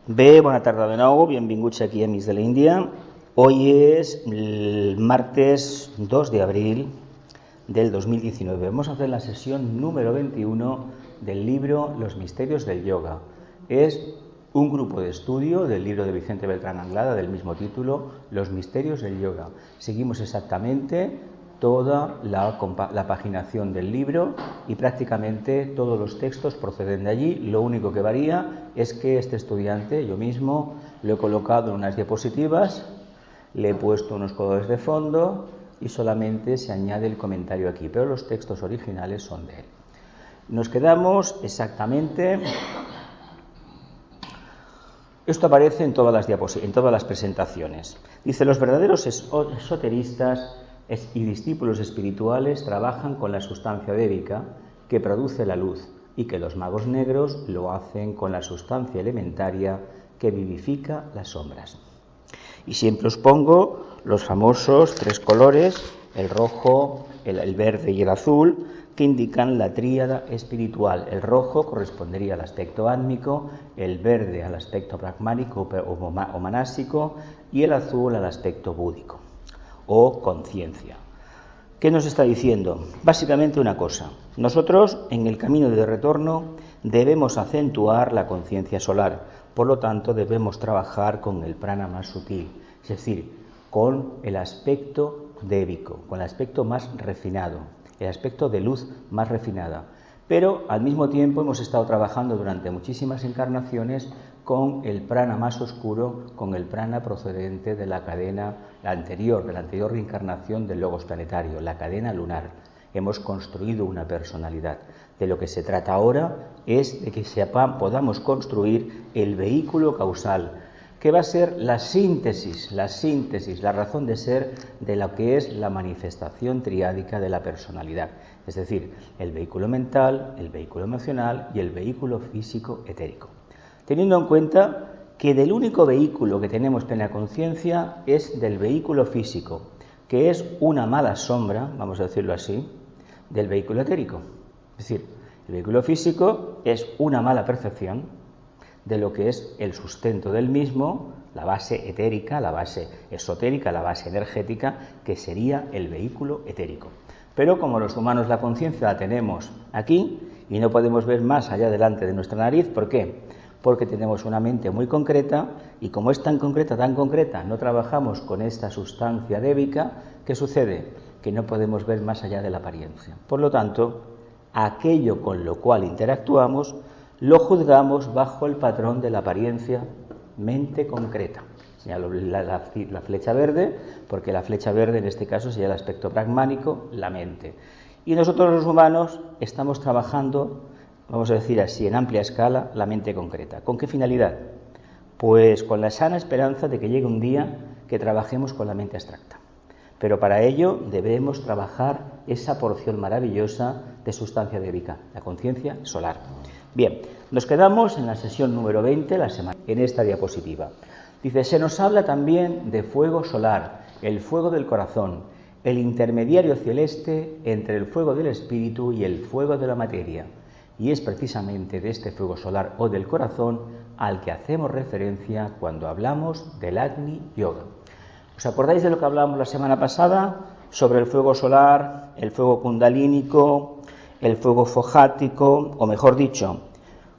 Bé, bona tarda de nou, benvinguts aquí, amics de l'Índia. Hoy es el martes 2 de abril del 2019. Vamos a hacer la sesión número 21 del libro Los Misterios del Yoga. Es un grupo de estudio del libro de Vicente Beltrán Anglada del mismo título, Los Misterios del Yoga. Seguimos exactamente toda la paginación del libro y prácticamente todos los textos proceden de allí. Lo único que varía es que este estudiante, yo mismo, lo he colocado en unas diapositivas, le he puesto unos colores de fondo y solamente se añade el comentario aquí, pero los textos originales son de él. Nos quedamos exactamente... Esto aparece en todas las presentaciones. Dice, los verdaderos esoteristas y discípulos espirituales trabajan con la sustancia védica que produce la luz y que los magos negros lo hacen con la sustancia elementaria que vivifica las sombras. Y siempre os pongo los famosos tres colores, el rojo, el verde y el azul, que indican la tríada espiritual. El rojo correspondería al aspecto átmico, el verde al aspecto pragmático o manásico y el azul al aspecto búdico o conciencia. ¿Qué nos está diciendo? Básicamente una cosa. Nosotros en el camino de retorno debemos acentuar la conciencia solar, por lo tanto debemos trabajar con el prana más sutil, es decir, con el aspecto débico, con el aspecto más refinado, el aspecto de luz más refinada. Pero al mismo tiempo hemos estado trabajando durante muchísimas encarnaciones con el prana más oscuro, con el prana procedente de la cadena de la anterior reencarnación del logos planetario, la cadena lunar. Hemos construido una personalidad. De lo que se trata ahora es de que podamos construir el vehículo causal, que va a ser la síntesis, la razón de ser de lo que es la manifestación triádica de la personalidad, es decir, el vehículo mental, el vehículo emocional y el vehículo físico etérico. Teniendo en cuenta que del único vehículo que tenemos plena conciencia es del vehículo físico, que es una mala sombra, vamos a decirlo así, del vehículo etérico. Es decir, el vehículo físico es una mala percepción de lo que es el sustento del mismo, la base etérica, la base esotérica, la base energética, que sería el vehículo etérico. Pero como los humanos la conciencia la tenemos aquí y no podemos ver más allá delante de nuestra nariz, ¿por qué? Porque tenemos una mente muy concreta y como es tan concreta, no trabajamos con esta sustancia débica, ¿qué sucede? Que no podemos ver más allá de la apariencia. Por lo tanto, aquello con lo cual interactuamos lo juzgamos bajo el patrón de la apariencia mente concreta. Señalo la flecha verde, porque la flecha verde en este caso sería el aspecto pragmático, la mente. Y nosotros los humanos estamos trabajando, vamos a decir así, en amplia escala, la mente concreta. ¿Con qué finalidad? Pues con la sana esperanza de que llegue un día que trabajemos con la mente abstracta. Pero para ello debemos trabajar esa porción maravillosa de sustancia védica, la conciencia solar. Bien, nos quedamos en la sesión número 20, en esta diapositiva. Dice, se nos habla también de fuego solar, el fuego del corazón, el intermediario celeste entre el fuego del espíritu y el fuego de la materia. Y es precisamente de este fuego solar o del corazón al que hacemos referencia cuando hablamos del Agni Yoga. ¿Os acordáis de lo que hablábamos la semana pasada sobre el fuego solar, el fuego kundalínico, el fuego fojático, o mejor dicho,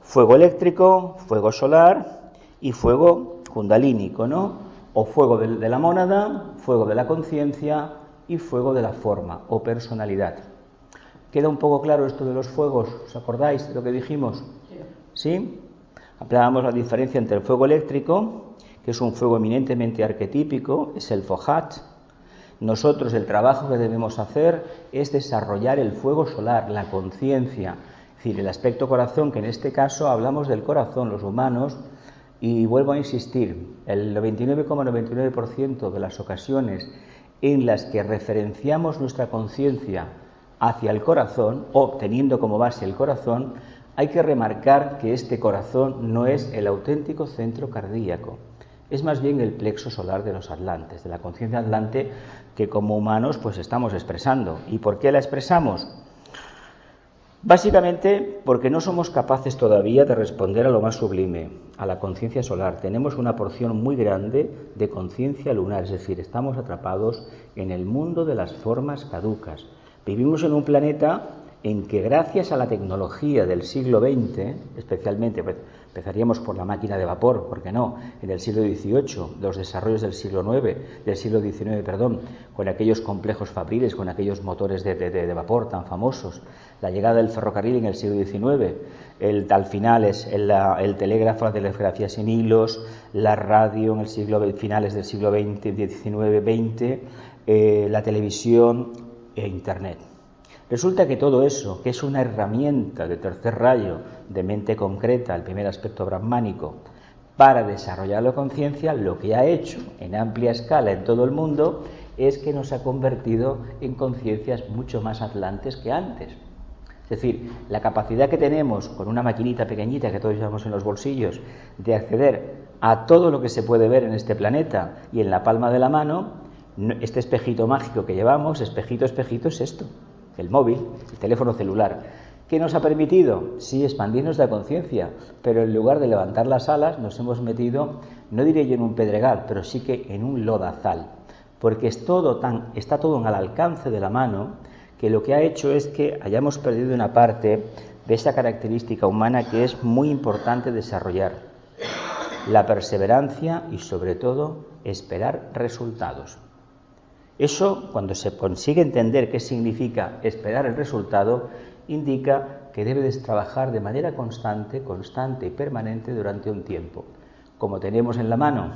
fuego eléctrico, fuego solar y fuego kundalínico, ¿no? O fuego de la mónada, fuego de la conciencia y fuego de la forma o personalidad. ¿Queda un poco claro esto de los fuegos? ¿Os acordáis de lo que dijimos? ¿Sí? Hablábamos la diferencia entre el fuego eléctrico, que es un fuego eminentemente arquetípico, es el fojat. Nosotros el trabajo que debemos hacer es desarrollar el fuego solar, la conciencia, es decir, el aspecto corazón, que en este caso hablamos del corazón, los humanos, y vuelvo a insistir, el 99,99% de las ocasiones en las que referenciamos nuestra conciencia hacia el corazón, o teniendo como base el corazón, hay que remarcar que este corazón no es el auténtico centro cardíaco, es más bien el plexo solar de los atlantes, de la conciencia atlante que como humanos pues estamos expresando. ¿Y por qué la expresamos? Básicamente porque no somos capaces todavía de responder a lo más sublime, a la conciencia solar. Tenemos una porción muy grande de conciencia lunar, es decir, estamos atrapados en el mundo de las formas caducas. Vivimos en un planeta en que gracias a la tecnología del siglo XX, especialmente, pues, empezaríamos por la máquina de vapor, ¿por qué no? En el siglo XVIII, los desarrollos del siglo XIX, con aquellos complejos fabriles, con aquellos motores de vapor tan famosos, la llegada del ferrocarril en el siglo XIX, al final es el telégrafo, la telegrafía sin hilos, la radio en el finales del siglo XIX, la televisión e Internet. Resulta que todo eso, que es una herramienta de tercer rayo, de mente concreta, el primer aspecto brahmánico, para desarrollar la conciencia, lo que ha hecho en amplia escala en todo el mundo es que nos ha convertido en conciencias mucho más atlantes que antes. Es decir, la capacidad que tenemos con una maquinita pequeñita que todos llevamos en los bolsillos de acceder a todo lo que se puede ver en este planeta y en la palma de la mano, este espejito mágico que llevamos, espejito es esto. El móvil, el teléfono celular, ¿qué nos ha permitido? Sí, expandirnos la conciencia, pero en lugar de levantar las alas nos hemos metido, no diré yo en un pedregal, pero sí que en un lodazal, porque está todo al alcance de la mano, que lo que ha hecho es que hayamos perdido una parte de esa característica humana que es muy importante desarrollar, la perseverancia y sobre todo esperar resultados. Eso, cuando se consigue entender qué significa esperar el resultado, indica que debes trabajar de manera constante y permanente durante un tiempo. Como tenemos en la mano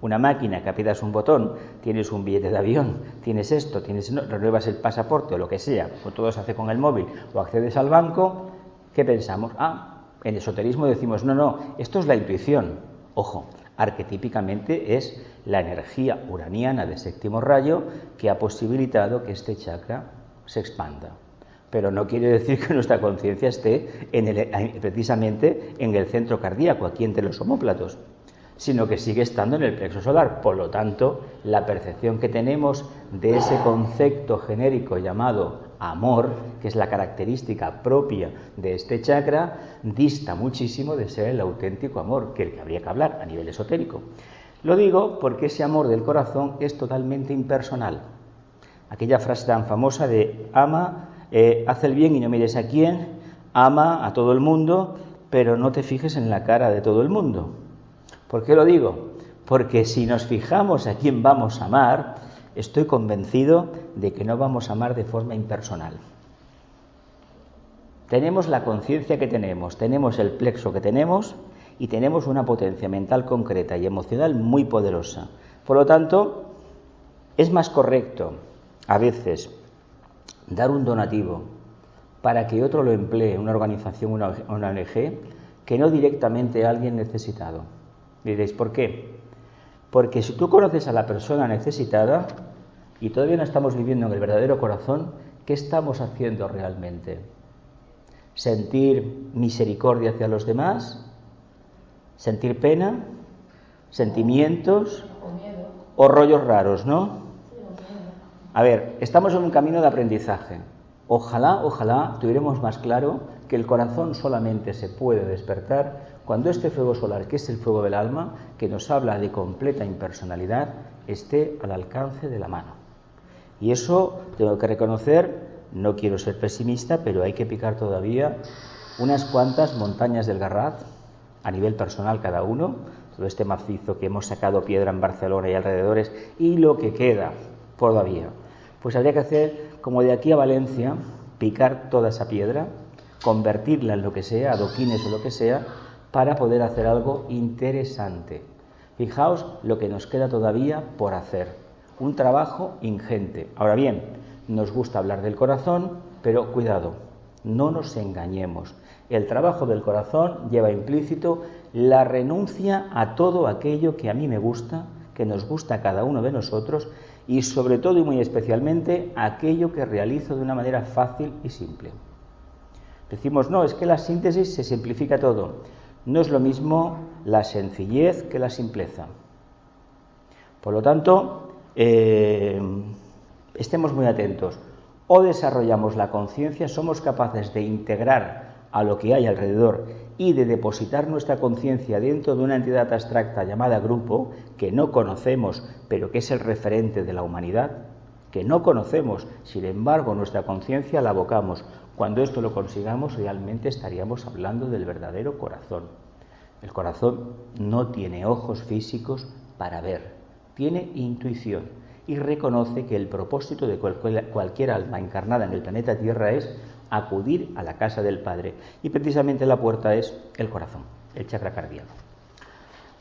una máquina que aprietas un botón, tienes un billete de avión, tienes esto, renuevas el pasaporte o lo que sea, o todo se hace con el móvil, o accedes al banco, ¿qué pensamos? En esoterismo decimos, no, esto es la intuición. Ojo, arquetípicamente es la energía uraniana de séptimo rayo que ha posibilitado que este chakra se expanda. Pero no quiere decir que nuestra conciencia esté precisamente en el centro cardíaco, aquí entre los omóplatos, sino que sigue estando en el plexo solar. Por lo tanto, la percepción que tenemos de ese concepto genérico llamado amor, que es la característica propia de este chakra, dista muchísimo de ser el auténtico amor, que el que habría que hablar a nivel esotérico. Lo digo porque ese amor del corazón es totalmente impersonal. Aquella frase tan famosa de ama, haz el bien y no mires a quién, ama a todo el mundo, pero no te fijes en la cara de todo el mundo. ¿Por qué lo digo? Porque si nos fijamos a quién vamos a amar, estoy convencido de que no vamos a amar de forma impersonal. Tenemos la conciencia que tenemos el plexo que tenemos y tenemos una potencia mental concreta y emocional muy poderosa. Por lo tanto, es más correcto a veces dar un donativo para que otro lo emplee, una organización, una ONG, que no directamente a alguien necesitado. Diréis, ¿por qué? Porque si tú conoces a la persona necesitada y todavía no estamos viviendo en el verdadero corazón, ¿qué estamos haciendo realmente? ¿Sentir misericordia hacia los demás? ¿Sentir pena? ¿Sentimientos? ¿O rollos raros, no? A ver, estamos en un camino de aprendizaje. Ojalá tuviéramos más claro que el corazón solamente se puede despertar cuando este fuego solar, que es el fuego del alma, que nos habla de completa impersonalidad, esté al alcance de la mano. Y eso tengo que reconocer, no quiero ser pesimista, pero hay que picar todavía unas cuantas montañas del Garraf, a nivel personal cada uno, todo este macizo que hemos sacado piedra en Barcelona y alrededores, y lo que queda todavía. Pues habría que hacer, como de aquí a Valencia, picar toda esa piedra, convertirla en lo que sea, adoquines o lo que sea, para poder hacer algo interesante. Fijaos lo que nos queda todavía por hacer. Un trabajo ingente. Ahora bien, nos gusta hablar del corazón, pero cuidado, no nos engañemos. El trabajo del corazón lleva implícito la renuncia a todo aquello que a mí me gusta, que nos gusta a cada uno de nosotros, y sobre todo y muy especialmente aquello que realizo de una manera fácil y simple. Decimos, no, es que la síntesis se simplifica todo. No es lo mismo la sencillez que la simpleza. Por lo tanto, estemos muy atentos. o desarrollamos la conciencia, somos capaces de integrar a lo que hay alrededor y de depositar nuestra conciencia dentro de una entidad abstracta llamada grupo, que no conocemos, pero que es el referente de la humanidad, que no conocemos, sin embargo nuestra conciencia la abocamos. Cuando esto lo consigamos, realmente estaríamos hablando del verdadero corazón. El corazón no tiene ojos físicos para ver, tiene intuición y reconoce que el propósito de cualquier alma encarnada en el planeta Tierra es acudir a la casa del Padre, y precisamente la puerta es el corazón, el chakra cardíaco.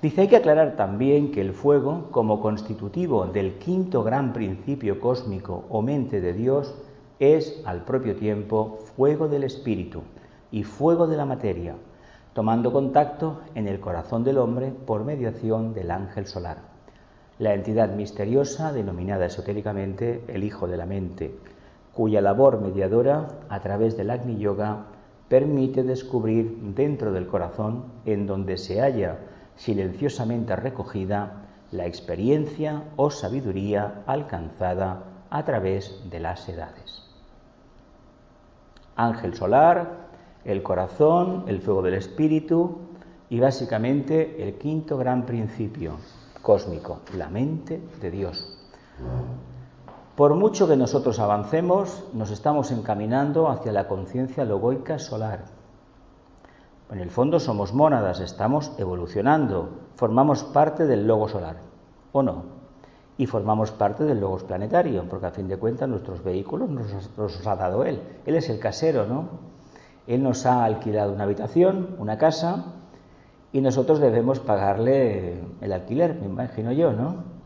Dice, hay que aclarar también que el fuego, como constitutivo del quinto gran principio cósmico o mente de Dios, es al propio tiempo fuego del espíritu y fuego de la materia, tomando contacto en el corazón del hombre por mediación del ángel solar, la entidad misteriosa denominada esotéricamente el Hijo de la Mente, cuya labor mediadora a través del Agni Yoga permite descubrir dentro del corazón, en donde se halla silenciosamente recogida, la experiencia o sabiduría alcanzada a través de las edades. Ángel solar, el corazón, el fuego del espíritu y básicamente el quinto gran principio cósmico, la mente de Dios. Por mucho que nosotros avancemos, nos estamos encaminando hacia la conciencia logoica solar. En el fondo somos mónadas, estamos evolucionando, formamos parte del logo solar, ¿o no? Y formamos parte del logos planetario, porque a fin de cuentas nuestros vehículos nos los ha dado Él. Él es el casero, ¿no? Él nos ha alquilado una habitación, una casa, y nosotros debemos pagarle el alquiler, me imagino yo, ¿no?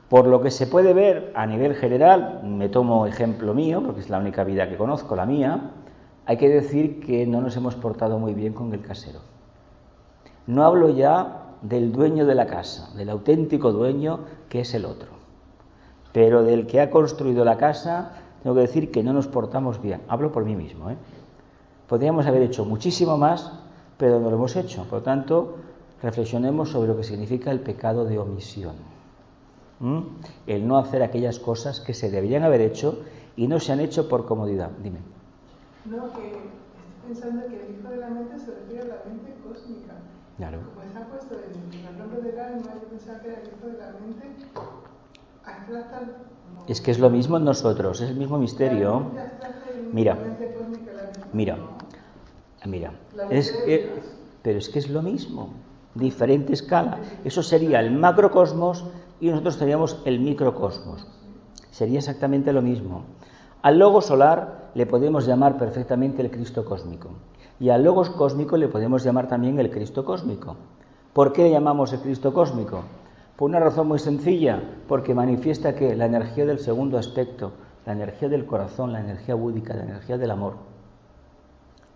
Por lo que se puede ver a nivel general, me tomo ejemplo mío, porque es la única vida que conozco, la mía, hay que decir que no nos hemos portado muy bien con el casero. No hablo ya del dueño de la casa, del auténtico dueño que es el otro, pero del que ha construido la casa, tengo que decir que no nos portamos bien. Hablo por mí mismo, ¿eh? Podríamos haber hecho muchísimo más, pero no lo hemos hecho. Por lo tanto, reflexionemos sobre lo que significa el pecado de omisión. El no hacer aquellas cosas que se deberían haber hecho y no se han hecho por comodidad. Dime. No, que estoy pensando que el Hijo de la Mente se refiere a la mente cósmica. Claro. Como está puesto en el nombre del alma, yo pensaba que era el Hijo de la Mente abstracta. No. Es que es lo mismo en nosotros, es el mismo misterio. Mira. Pero es que es lo mismo, diferente escala. Eso sería el macrocosmos y nosotros seríamos el microcosmos. Sería exactamente lo mismo. Al logo solar le podemos llamar perfectamente el Cristo cósmico. Y al logos cósmico le podemos llamar también el Cristo cósmico. ¿Por qué le llamamos el Cristo cósmico? Por una razón muy sencilla, porque manifiesta que la energía del segundo aspecto, la energía del corazón, la energía búdica, la energía del amor.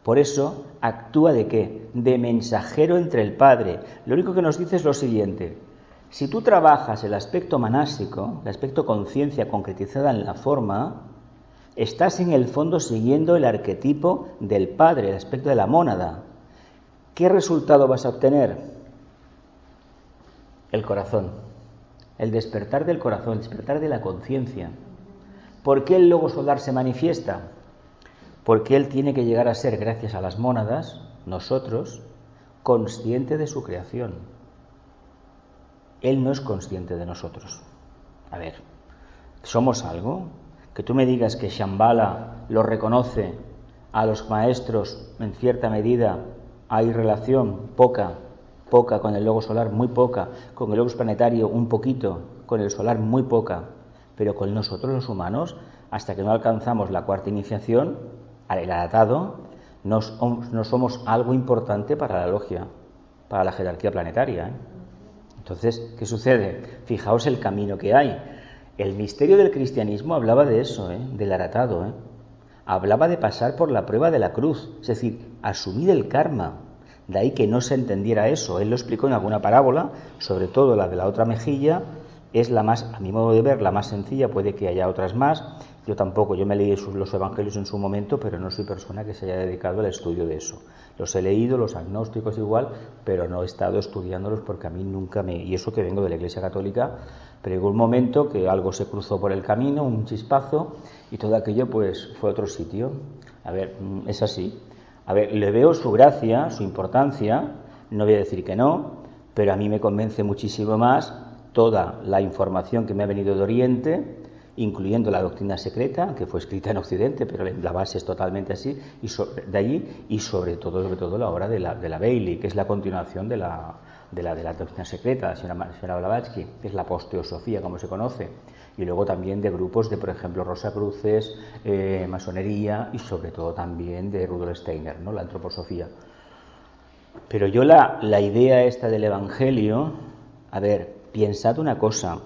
Por eso actúa ¿de qué? De mensajero entre el Padre. Lo único que nos dice es lo siguiente: si tú trabajas el aspecto manásico, el aspecto conciencia concretizada en la forma, estás en el fondo siguiendo el arquetipo del Padre, el aspecto de la mónada. ¿Qué resultado vas a obtener? El corazón, el despertar del corazón, el despertar de la conciencia. ¿Por qué el logo solar se manifiesta? Porque él tiene que llegar a ser, gracias a las mónadas, nosotros, consciente de su creación. Él no es consciente de nosotros. A ver, ¿somos algo? Que tú me digas que Shambhala lo reconoce a los maestros en cierta medida, hay relación poca con el logo solar, muy poca, con el logos planetario un poquito, con el solar muy poca, pero con nosotros los humanos, hasta que no alcanzamos la cuarta iniciación, el atado, no somos algo importante para la logia, para la jerarquía planetaria, ¿eh? Entonces, ¿qué sucede? Fijaos el camino que hay. El misterio del cristianismo hablaba de eso, del aratado. Hablaba de pasar por la prueba de la cruz, es decir, asumir el karma. De ahí que no se entendiera eso. Él lo explicó en alguna parábola, sobre todo la de la otra mejilla, es la más, a mi modo de ver, la más sencilla, puede que haya otras más, Yo tampoco, yo me leí los evangelios en su momento, pero no soy persona que se haya dedicado al estudio de eso. Los he leído, los agnósticos igual, pero no he estado estudiándolos porque a mí nunca me... Y eso que vengo de la Iglesia Católica, pero llegó un momento que algo se cruzó por el camino, un chispazo, y todo aquello pues fue a otro sitio. A ver, es así. A ver, le veo su gracia, su importancia, no voy a decir que no, pero a mí me convence muchísimo más toda la información que me ha venido de Oriente, incluyendo la doctrina secreta, que fue escrita en Occidente, pero la base es totalmente así, y de allí, y sobre todo la obra de la Bailey, que es la continuación de la doctrina secreta, la señora Blavatsky, que es la posteosofía, como se conoce, y luego también de grupos de, por ejemplo, Rosacruces, masonería, y sobre todo también de Rudolf Steiner, ¿no?, la antroposofía. Pero yo la idea esta del Evangelio, a ver, pensad una cosa.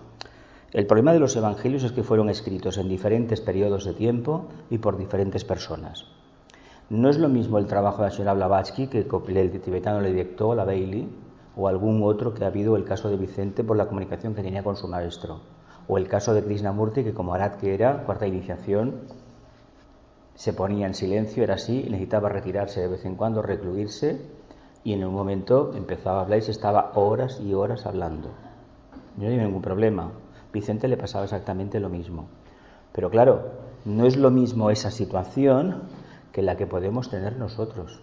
El problema de los evangelios es que fueron escritos en diferentes periodos de tiempo y por diferentes personas. No es lo mismo el trabajo de la señora Blavatsky, que el tibetano le dictó, la Bailey, o algún otro que ha habido, el caso de Vicente, por la comunicación que tenía con su maestro, o el caso de Krishnamurti, que como Arhat que era, cuarta iniciación, se ponía en silencio, era así, necesitaba retirarse de vez en cuando, recluirse, y en un momento empezaba a hablar y se estaba horas y horas hablando. No hay ningún problema. Vicente le pasaba exactamente lo mismo. Pero claro, no es lo mismo esa situación que la que podemos tener nosotros.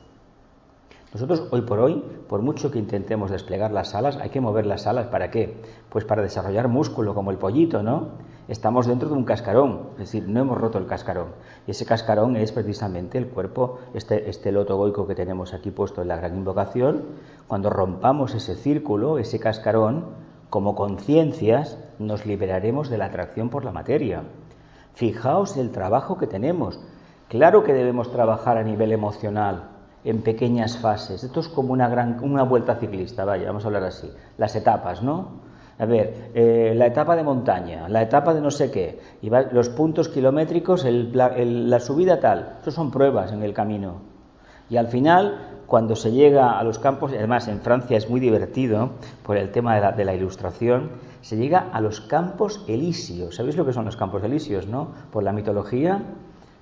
Nosotros hoy por hoy, por mucho que intentemos desplegar las alas, hay que mover las alas, ¿para qué? Pues para desarrollar músculo, como el pollito, ¿no? Estamos dentro de un cascarón, es decir, no hemos roto el cascarón. Y ese cascarón es precisamente el cuerpo, este loto goico que tenemos aquí puesto en la gran invocación. Cuando rompamos ese círculo, ese cascarón, como conciencias, nos liberaremos de la atracción por la materia. Fijaos el trabajo que tenemos. Claro que debemos trabajar a nivel emocional, en pequeñas fases. Esto es como una vuelta ciclista, vaya, vamos a hablar así. Las etapas, ¿no? A ver, la etapa de montaña, la etapa de no sé qué, y los puntos kilométricos, la subida tal. Eso son pruebas en el camino. Y al final, cuando se llega a los campos, y además en Francia es muy divertido por el tema de la ilustración, se llega a los campos elíseos. ¿Sabéis lo que son los campos elíseos, no? Por la mitología,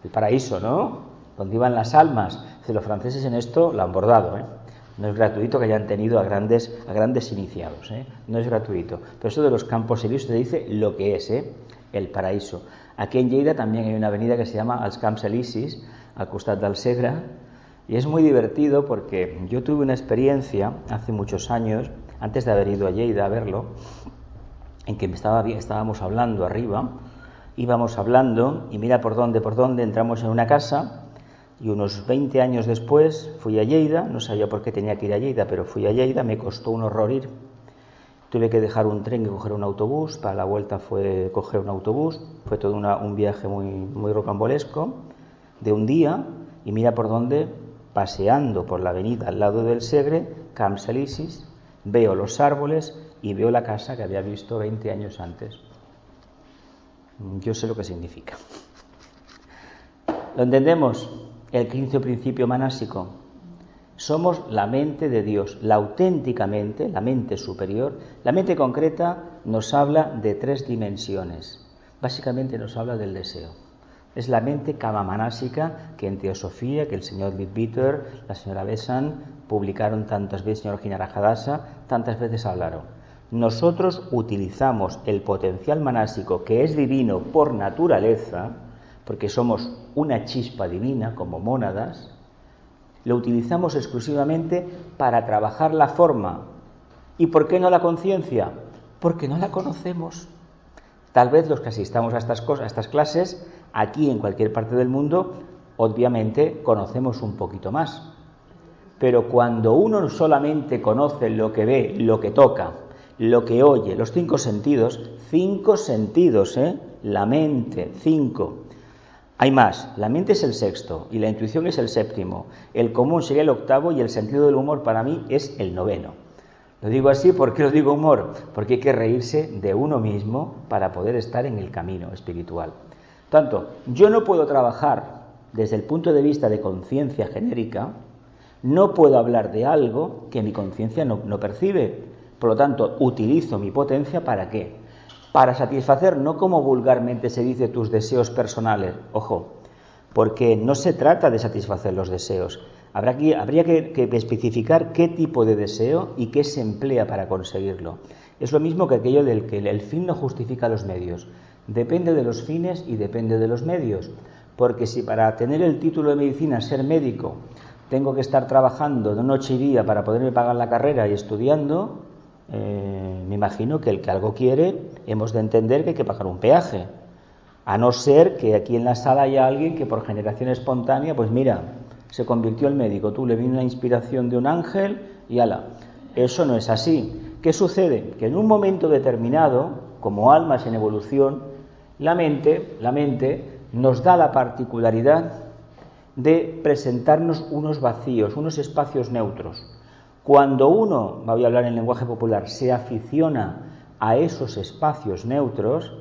el paraíso, ¿no? Donde iban las almas. Los franceses en esto lo han bordado, ¿eh? No es gratuito que hayan tenido a grandes iniciados, ¿eh? No es gratuito. Pero eso de los campos elíseos te dice lo que es, ¿eh? El paraíso. Aquí en Lleida también hay una avenida que se llama Els Camps Elisis, al costat del Segre, y es muy divertido porque yo tuve una experiencia hace muchos años, antes de haber ido a Lleida a verlo, en que estábamos hablando arriba, íbamos hablando y mira por dónde entramos en una casa, y unos 20 años después fui a Lleida, no sabía por qué tenía que ir a Lleida, pero fui a Lleida, me costó un horror ir. Tuve que dejar un tren y coger un autobús, para la vuelta fue coger un autobús, fue todo un viaje muy, muy rocambolesco, de un día, y mira por dónde, paseando por la avenida al lado del Segre, Camps Elisis, veo los árboles y veo la casa que había visto 20 años antes. Yo sé lo que significa. ¿Lo entendemos? El quinto principio manásico. Somos la mente de Dios, la auténticamente, la mente superior. La mente concreta nos habla de 3 dimensiones. Básicamente nos habla del deseo. Es la mente kama-manásica que en Teosofía, que el señor Leadbeater, la señora Besant, publicaron tantas veces, el señor Jinarajadasa, tantas veces hablaron. Nosotros utilizamos el potencial manásico, que es divino por naturaleza, porque somos una chispa divina como mónadas, lo utilizamos exclusivamente para trabajar la forma. ¿Y por qué no la conciencia? Porque no la conocemos. Tal vez los que asistamos a estas clases, aquí en cualquier parte del mundo, obviamente conocemos un poquito más. Pero cuando uno solamente conoce lo que ve, lo que toca, lo que oye, los 5 sentidos, la mente, 5. Hay más, la mente es el 6º y la intuición es el 7º, el común sería el 8º y el sentido del humor para mí es el 9º. Lo digo así, ¿por qué os digo humor? Porque hay que reírse de uno mismo para poder estar en el camino espiritual. Tanto, yo no puedo trabajar desde el punto de vista de conciencia genérica, no puedo hablar de algo que mi conciencia no percibe. Por lo tanto, utilizo mi potencia ¿para qué? para satisfacer, no como vulgarmente se dice, tus deseos personales, ojo, porque no se trata de satisfacer los deseos. Habría que especificar qué tipo de deseo y qué se emplea para conseguirlo. Es lo mismo que aquello del que el fin no justifica los medios. Depende de los fines y depende de los medios. Porque si para tener el título de medicina, ser médico, tengo que estar trabajando de noche y día para poderme pagar la carrera y estudiando, me imagino que el que algo quiere, hemos de entender que hay que pagar un peaje. A no ser que aquí en la sala haya alguien que por generación espontánea, pues mira, se convirtió en médico, tú le vino una inspiración de un ángel y ala. Eso no es así. ¿Qué sucede? Que en un momento determinado, como almas en evolución, la mente nos da la particularidad de presentarnos unos vacíos, unos espacios neutros. Cuando uno, voy a hablar en lenguaje popular, se aficiona a esos espacios neutros,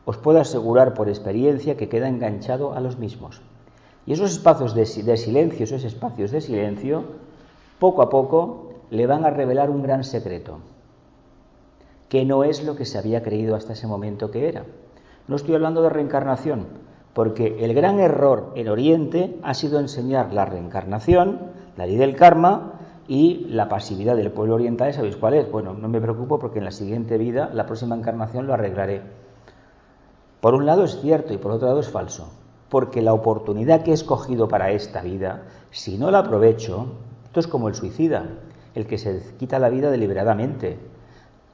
os puedo asegurar por experiencia que queda enganchado a los mismos. Y esos espacios de silencio, esos espacios de silencio, poco a poco le van a revelar un gran secreto, que no es lo que se había creído hasta ese momento que era. No estoy hablando de reencarnación, porque el gran error en Oriente ha sido enseñar la reencarnación, la ley del karma y la pasividad del pueblo oriental. ¿Sabéis cuál es? Bueno, no me preocupo porque en la siguiente vida, la próxima encarnación, lo arreglaré. Por un lado es cierto y por otro lado es falso, porque la oportunidad que he escogido para esta vida, si no la aprovecho, esto es como el suicida, el que se quita la vida deliberadamente.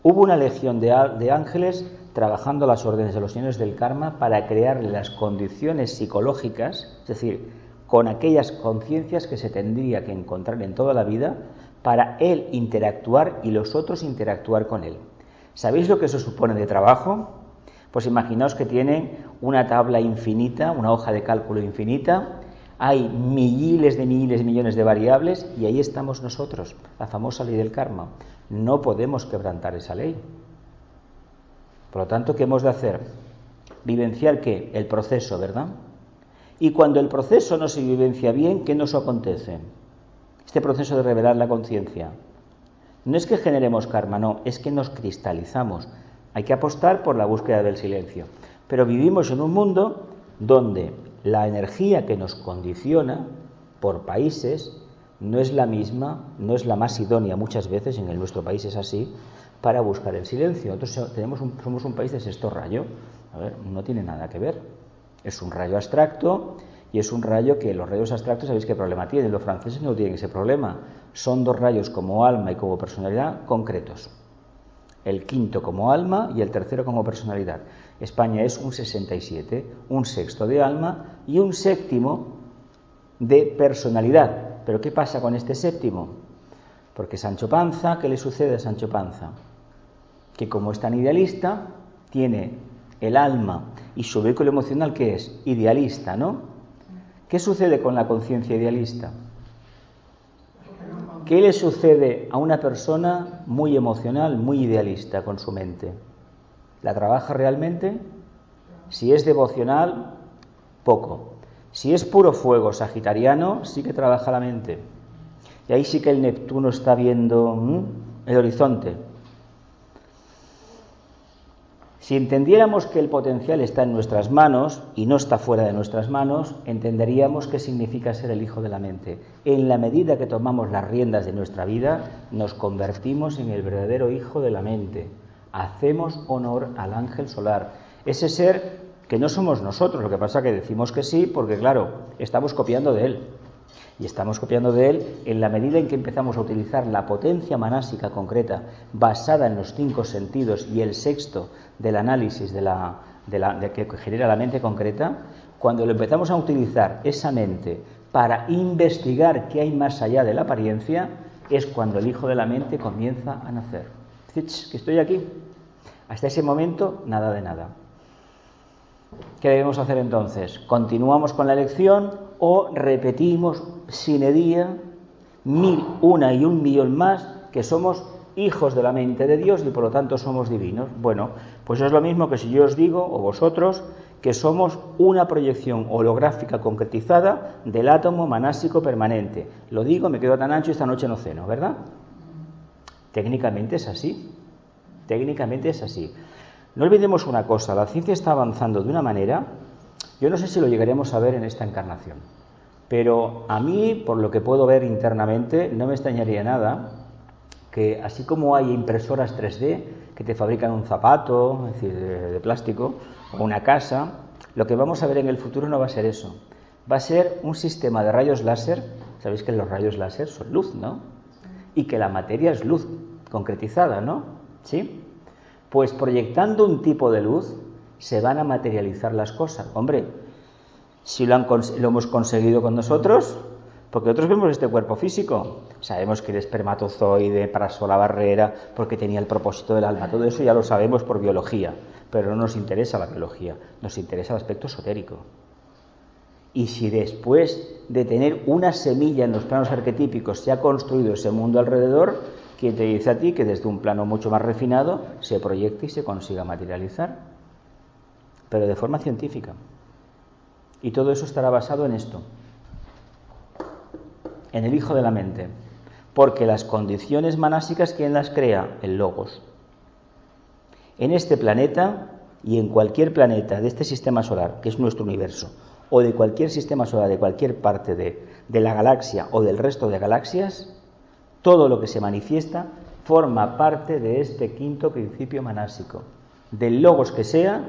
Hubo una legión de ángeles trabajando las órdenes de los señores del karma para crearle las condiciones psicológicas, es decir, con aquellas conciencias que se tendría que encontrar en toda la vida para él interactuar y los otros interactuar con él. ¿Sabéis lo que eso supone de trabajo? Pues imaginaos que tienen una tabla infinita, una hoja de cálculo infinita, hay miles de millones de variables y ahí estamos nosotros, la famosa ley del karma. No podemos quebrantar esa ley. Por lo tanto, ¿qué hemos de hacer? Vivenciar ¿qué? El proceso, ¿verdad? Y cuando el proceso no se vivencia bien, ¿qué nos acontece? Este proceso de revelar la conciencia. No es que generemos karma, no, es que nos cristalizamos. Hay que apostar por la búsqueda del silencio. Pero vivimos en un mundo donde la energía que nos condiciona por países no es la misma, no es la más idónea muchas veces, en nuestro país es así, para buscar el silencio. Nosotros somos un país de sexto rayo. A ver, no tiene nada que ver. Es un rayo abstracto y es un rayo que los rayos abstractos, ¿sabéis qué problema tienen? Los franceses no tienen ese problema. Son dos rayos como alma y como personalidad concretos. El quinto como alma y el tercero como personalidad. España es un 67, un sexto de alma y un séptimo de personalidad. ¿Pero qué pasa con este séptimo? Porque Sancho Panza, ¿qué le sucede a Sancho Panza? Que como es tan idealista, tiene el alma y su vehículo emocional, ¿qué es? Idealista, ¿no? ¿Qué sucede con la conciencia idealista? ¿Qué le sucede a una persona muy emocional, muy idealista con su mente? ¿La trabaja realmente? Si es devocional, poco. Si es puro fuego sagitariano, sí que trabaja la mente. Y ahí sí que el Neptuno está viendo el horizonte. Si entendiéramos que el potencial está en nuestras manos y no está fuera de nuestras manos, entenderíamos qué significa ser el hijo de la mente. En la medida que tomamos las riendas de nuestra vida, nos convertimos en el verdadero hijo de la mente. Hacemos honor al ángel solar. Ese ser que no somos nosotros, lo que pasa es que decimos que sí, porque claro, estamos copiando de él. Y estamos copiando de él en la medida en que empezamos a utilizar la potencia manásica concreta basada en los 5 sentidos y el sexto del análisis de que genera la mente concreta. Cuando lo empezamos a utilizar esa mente para investigar qué hay más allá de la apariencia, es cuando el hijo de la mente comienza a nacer. Dice, que estoy aquí. Hasta ese momento, nada de nada. ¿Qué debemos hacer entonces? ¿Continuamos con la lección o repetimos sine die, 1.000 y 1.000.000 más, que somos hijos de la mente de Dios y por lo tanto somos divinos? Bueno, pues es lo mismo que si yo os digo, o vosotros, que somos una proyección holográfica concretizada del átomo manásico permanente. Lo digo, me quedo tan ancho y esta noche no ceno, ¿verdad? Técnicamente es así. Técnicamente es así. No olvidemos una cosa, la ciencia está avanzando de una manera, yo no sé si lo llegaremos a ver en esta encarnación, pero a mí, por lo que puedo ver internamente, no me extrañaría nada que así como hay impresoras 3D que te fabrican un zapato, es decir, de plástico, o una casa, lo que vamos a ver en el futuro no va a ser eso. Va a ser un sistema de rayos láser, sabéis que los rayos láser son luz, ¿no? Y que la materia es luz concretizada, ¿no? ¿Sí? Pues proyectando un tipo de luz se van a materializar las cosas. Hombre, si lo hemos conseguido con nosotros, porque nosotros vemos este cuerpo físico, sabemos que el espermatozoide pasó la barrera porque tenía el propósito del alma, todo eso ya lo sabemos por biología, pero no nos interesa la biología, nos interesa el aspecto esotérico. Y si después de tener una semilla en los planos arquetípicos se ha construido ese mundo alrededor, ¿quién te dice a ti que desde un plano mucho más refinado se proyecte y se consiga materializar? Pero de forma científica. Y todo eso estará basado en esto, en el hijo de la mente. Porque las condiciones manásicas, ¿quién las crea? El Logos. En este planeta y en cualquier planeta de este sistema solar, que es nuestro universo, o de cualquier sistema solar, de cualquier parte de la galaxia o del resto de galaxias, todo lo que se manifiesta forma parte de este quinto principio manásico. Del Logos que sea,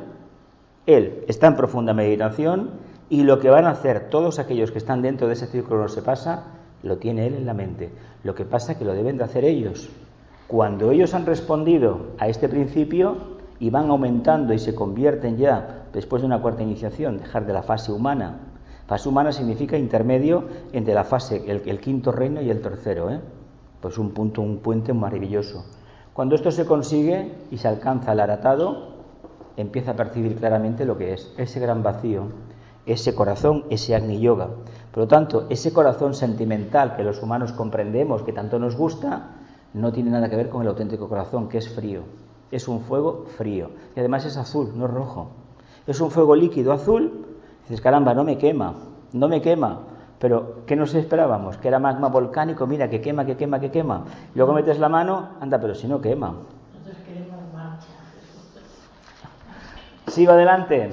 él está en profunda meditación y lo que van a hacer todos aquellos que están dentro de ese círculo no se pasa, lo tiene él en la mente. Lo que pasa es que lo deben de hacer ellos. Cuando ellos han respondido a este principio y van aumentando y se convierten ya, después de una cuarta iniciación, dejar de la fase humana. Fase humana significa intermedio entre la fase, el quinto reino y el tercero, Pues un puente maravilloso. Cuando esto se consigue y se alcanza el aratado, empieza a percibir claramente lo que es ese gran vacío, ese corazón, ese Agni Yoga. Por lo tanto, ese corazón sentimental que los humanos comprendemos, que tanto nos gusta, no tiene nada que ver con el auténtico corazón, que es frío. Es un fuego frío. Y además es azul, no es rojo. Es un fuego líquido azul. Dices, caramba, no me quema. Pero, ¿qué nos esperábamos? Que era magma volcánico, mira, que quema. Luego metes la mano, anda, pero si no quema. Nosotros queremos marcha. ¿Sigo adelante?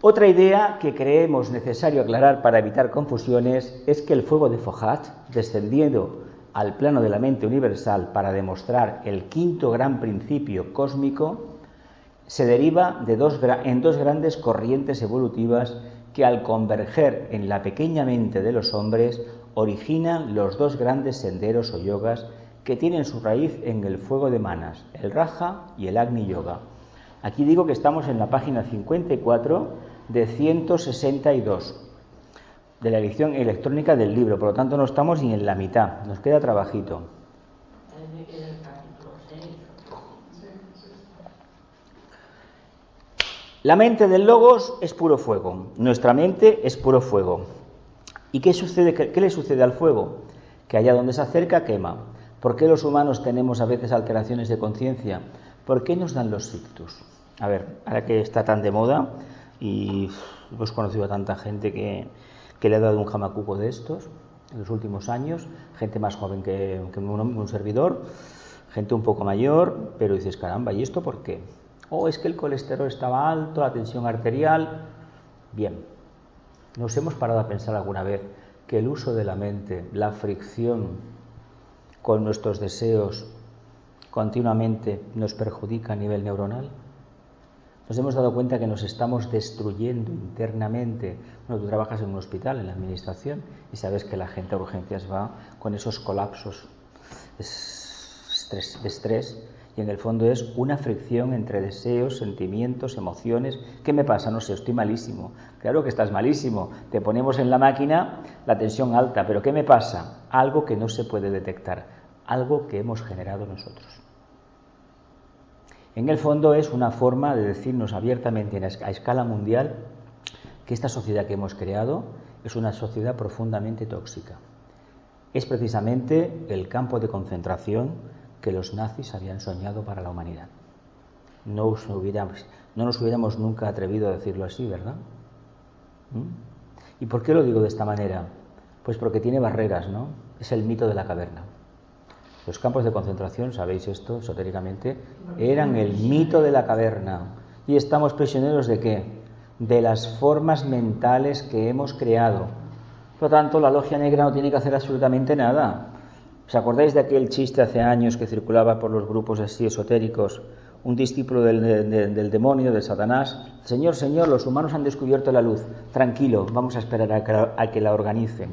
Otra idea que creemos necesario aclarar para evitar confusiones es que el fuego de Fohat, descendiendo al plano de la mente universal para demostrar el quinto gran principio cósmico, se deriva en dos grandes corrientes evolutivas que al converger en la pequeña mente de los hombres originan los dos grandes senderos o yogas que tienen su raíz en el fuego de manas, el Raja y el Agni Yoga. Aquí digo que estamos en la página 54 de 162 de la edición electrónica del libro, por lo tanto no estamos ni en la mitad, nos queda trabajito. La mente del Logos es puro fuego, nuestra mente es puro fuego. ¿Y qué sucede? ¿Qué le sucede al fuego? Que allá donde se acerca quema. ¿Por qué los humanos tenemos a veces alteraciones de conciencia? ¿Por qué nos dan los ictus? A ver, ahora que está tan de moda y hemos conocido a tanta gente que le ha dado un jamacuco de estos en los últimos años, gente más joven que un servidor, gente un poco mayor, pero dices, caramba, ¿y esto por qué? Es que el colesterol estaba alto, la tensión arterial. Bien, ¿nos hemos parado a pensar alguna vez que el uso de la mente, la fricción con nuestros deseos continuamente nos perjudica a nivel neuronal? Nos hemos dado cuenta que nos estamos destruyendo internamente. Bueno, tú trabajas en un hospital, en la administración, y sabes que la gente a urgencias va con esos colapsos de estrés, y en el fondo es una fricción entre deseos, sentimientos, emociones. ¿Qué me pasa? No sé, estoy malísimo. Claro que estás malísimo. Te ponemos en la máquina la tensión alta, pero ¿qué me pasa? Algo que no se puede detectar, algo que hemos generado nosotros. En el fondo es una forma de decirnos abiertamente a escala mundial que esta sociedad que hemos creado es una sociedad profundamente tóxica. Es precisamente el campo de concentración que los nazis habían soñado para la humanidad. No nos hubiéramos nunca atrevido a decirlo así, ¿verdad? ¿Y por qué lo digo de esta manera? Pues porque tiene barreras, ¿no? Es el mito de la caverna. Los campos de concentración, sabéis esto esotéricamente, eran el mito de la caverna. Y estamos prisioneros ¿de qué? De las formas mentales que hemos creado. Por lo tanto, la logia negra no tiene que hacer absolutamente nada. ¿Os acordáis de aquel chiste hace años que circulaba por los grupos así esotéricos? Un discípulo del demonio, de Satanás. Señor, Señor, los humanos han descubierto la luz. Tranquilo, vamos a esperar a que la organicen.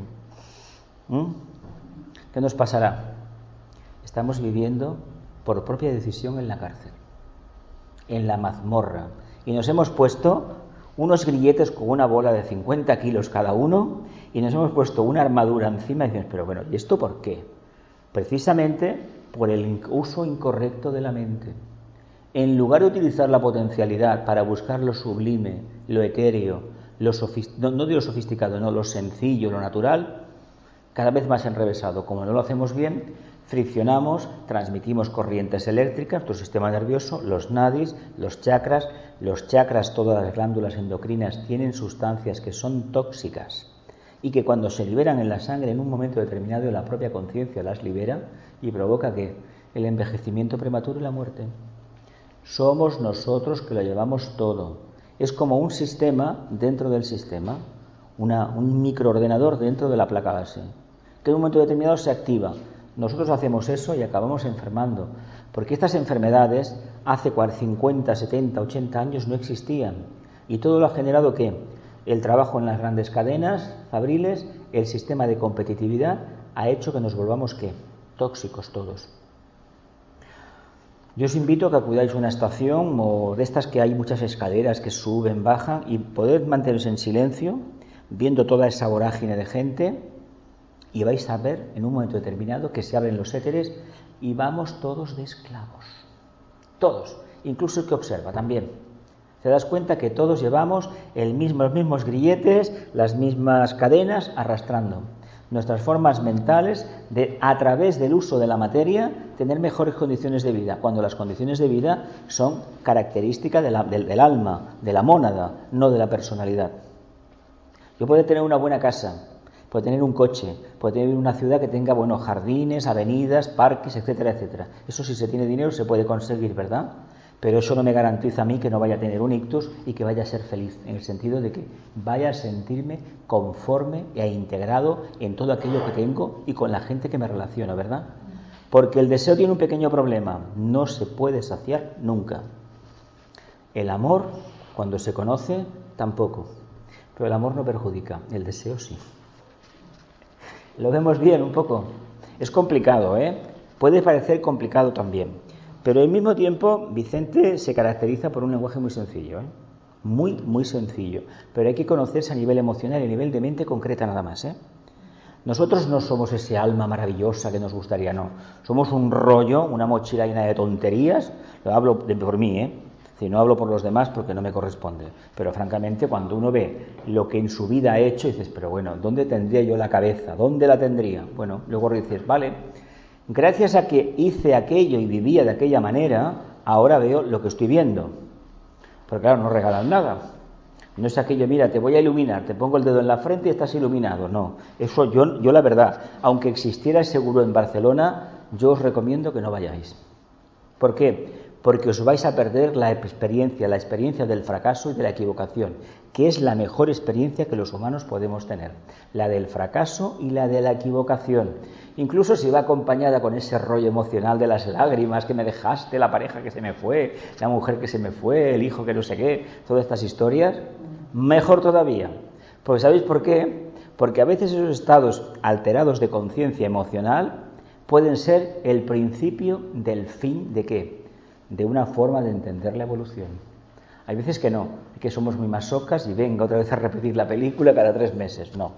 ¿Qué nos pasará? Estamos viviendo por propia decisión en la cárcel, en la mazmorra. Y nos hemos puesto unos grilletes con una bola de 50 kilos cada uno y nos hemos puesto una armadura encima y decimos, pero bueno, ¿y esto por qué? Precisamente por el uso incorrecto de la mente. En lugar de utilizar la potencialidad para buscar lo sublime, lo etéreo, no digo sofisticado, no, lo sencillo, lo natural, cada vez más enrevesado. Como no lo hacemos bien, friccionamos, transmitimos corrientes eléctricas, tu sistema nervioso, los nadis, los chakras, todas las glándulas endocrinas tienen sustancias que son tóxicas y que cuando se liberan en la sangre en un momento determinado la propia conciencia las libera y provoca que el envejecimiento prematuro y la muerte. Somos nosotros que lo llevamos todo. Es como un sistema dentro del sistema, un microordenador dentro de la placa base, que en un momento determinado se activa. Nosotros hacemos eso y acabamos enfermando, porque estas enfermedades hace 50, 70, 80 años no existían. Y todo lo ha generado ¿qué? El trabajo en las grandes cadenas fabriles, el sistema de competitividad, ha hecho que nos volvamos ¿qué? Tóxicos todos. Yo os invito a que acudáis a una estación o de estas que hay muchas escaleras que suben, bajan y poder manteneros en silencio, viendo toda esa vorágine de gente, y vais a ver en un momento determinado que se abren los éteres y vamos todos de esclavos. Todos, incluso el que observa también. Te das cuenta que todos llevamos los mismos grilletes, las mismas cadenas arrastrando. Nuestras formas mentales de, a través del uso de la materia, tener mejores condiciones de vida, cuando las condiciones de vida son características del alma, de la mónada, no de la personalidad. Yo puedo tener una buena casa, puedo tener un coche, puedo tener una ciudad que tenga buenos jardines, avenidas, parques, etcétera, etcétera. Eso si se tiene dinero se puede conseguir, ¿verdad? Pero eso no me garantiza a mí que no vaya a tener un ictus y que vaya a ser feliz, en el sentido de que vaya a sentirme conforme e integrado en todo aquello que tengo y con la gente que me relaciono, ¿verdad? Porque el deseo tiene un pequeño problema, no se puede saciar nunca. El amor, cuando se conoce, tampoco. Pero el amor no perjudica, el deseo sí. ¿Lo vemos bien un poco? Es complicado, Puede parecer complicado también. Pero al mismo tiempo, Vicente se caracteriza por un lenguaje muy sencillo, muy, muy sencillo. Pero hay que conocerse a nivel emocional y a nivel de mente concreta nada más, Nosotros no somos ese alma maravillosa que nos gustaría, no. Somos un rollo, una mochila llena de tonterías. Lo hablo por mí, Si no hablo por los demás porque no me corresponde. Pero francamente, cuando uno ve lo que en su vida ha hecho, dices, pero bueno, ¿dónde tendría yo la cabeza? ¿Dónde la tendría? Bueno, luego dices, vale, gracias a que hice aquello y vivía de aquella manera, ahora veo lo que estoy viendo. Pero claro, no regalan nada. No es aquello, mira, te voy a iluminar, te pongo el dedo en la frente y estás iluminado. No, eso yo la verdad, aunque existiera ese gurú en Barcelona, yo os recomiendo que no vayáis. ¿Por qué? Porque os vais a perder la experiencia del fracaso y de la equivocación, que es la mejor experiencia que los humanos podemos tener, la del fracaso y la de la equivocación. Incluso si va acompañada con ese rollo emocional de las lágrimas que me dejaste, la pareja que se me fue, la mujer que se me fue, el hijo que no sé qué, todas estas historias, mejor todavía. Porque ¿sabéis por qué? Porque a veces esos estados alterados de conciencia emocional pueden ser el principio del fin de ¿qué? De una forma de entender la evolución. Hay veces que no, que somos muy masocas y venga otra vez a repetir la película cada 3 meses, no.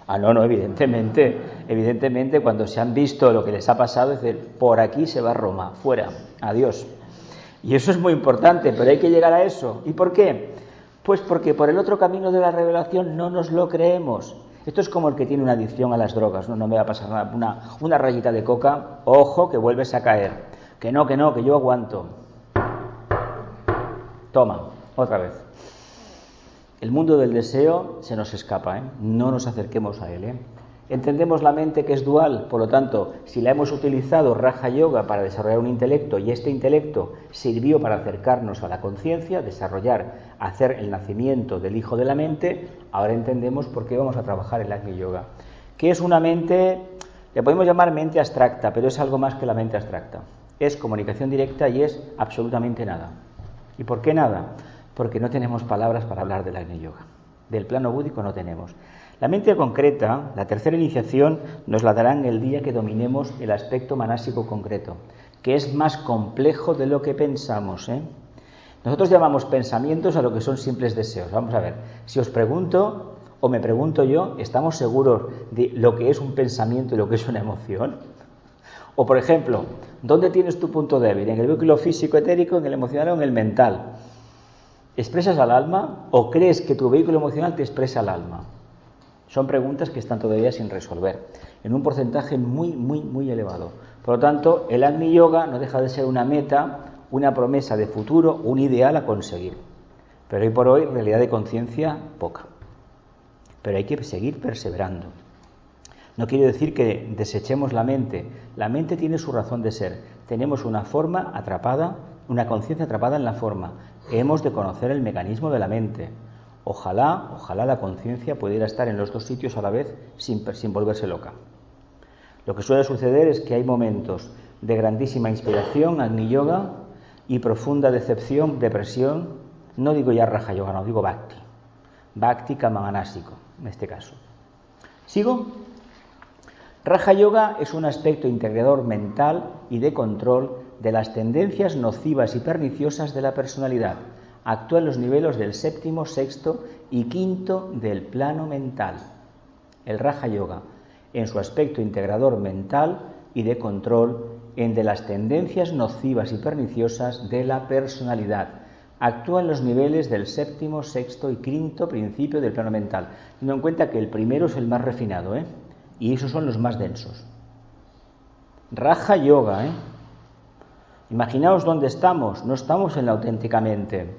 No, evidentemente cuando se han visto lo que les ha pasado, es decir, por aquí se va Roma, fuera, adiós. Y eso es muy importante, pero hay que llegar a eso. ¿Y por qué? Pues porque por el otro camino de la revelación no nos lo creemos. Esto es como el que tiene una adicción a las drogas, no me va a pasar nada, una rayita de coca, ojo que vuelves a caer, que no, que yo aguanto. Toma, otra vez. El mundo del deseo se nos escapa, no nos acerquemos a él, Entendemos la mente que es dual, por lo tanto, si la hemos utilizado Raja Yoga para desarrollar un intelecto y este intelecto sirvió para acercarnos a la conciencia, hacer el nacimiento del hijo de la mente, ahora entendemos por qué vamos a trabajar el Agni Yoga. ¿Qué es una mente? Le podemos llamar mente abstracta, pero es algo más que la mente abstracta. Es comunicación directa y es absolutamente nada. ¿Y por qué nada? Porque no tenemos palabras para hablar del Agni Yoga. Del plano búdico no tenemos. La mente concreta, la tercera iniciación, nos la darán el día que dominemos el aspecto manásico concreto, que es más complejo de lo que pensamos, ¿eh? Nosotros llamamos pensamientos a lo que son simples deseos. Vamos a ver, si os pregunto o me pregunto yo, ¿estamos seguros de lo que es un pensamiento y lo que es una emoción? O, por ejemplo, ¿dónde tienes tu punto débil? ¿En el vehículo físico etérico, en el emocional o en el mental? ¿Expresas al alma o crees que tu vehículo emocional te expresa al alma? Son preguntas que están todavía sin resolver, en un porcentaje muy elevado. Por lo tanto, el Agni Yoga no deja de ser una meta, una promesa de futuro, un ideal a conseguir. Pero hoy por hoy, realidad de conciencia, poca. Pero hay que seguir perseverando. No quiero decir que desechemos la mente. La mente tiene su razón de ser. Tenemos una forma atrapada, una conciencia atrapada en la forma. Hemos de conocer el mecanismo de la mente. Ojalá la conciencia pudiera estar en los dos sitios a la vez sin volverse loca. Lo que suele suceder es que hay momentos de grandísima inspiración, Agni Yoga, y profunda decepción, depresión, no digo ya Raja Yoga, no, digo Bhakti. Bhakti Kamanásico, en este caso. ¿Sigo? Raja Yoga es un aspecto integrador mental y de control de las tendencias nocivas y perniciosas de la personalidad. Actúa en los niveles del séptimo, sexto y quinto del plano mental. El Raja Yoga, en su aspecto integrador mental y de control de las tendencias nocivas y perniciosas de la personalidad. Actúa en los niveles del séptimo, sexto y quinto principio del plano mental, teniendo en cuenta que el primero es el más refinado, y esos son los más densos. Raja Yoga, Imaginaos dónde estamos, no estamos en la auténtica mente.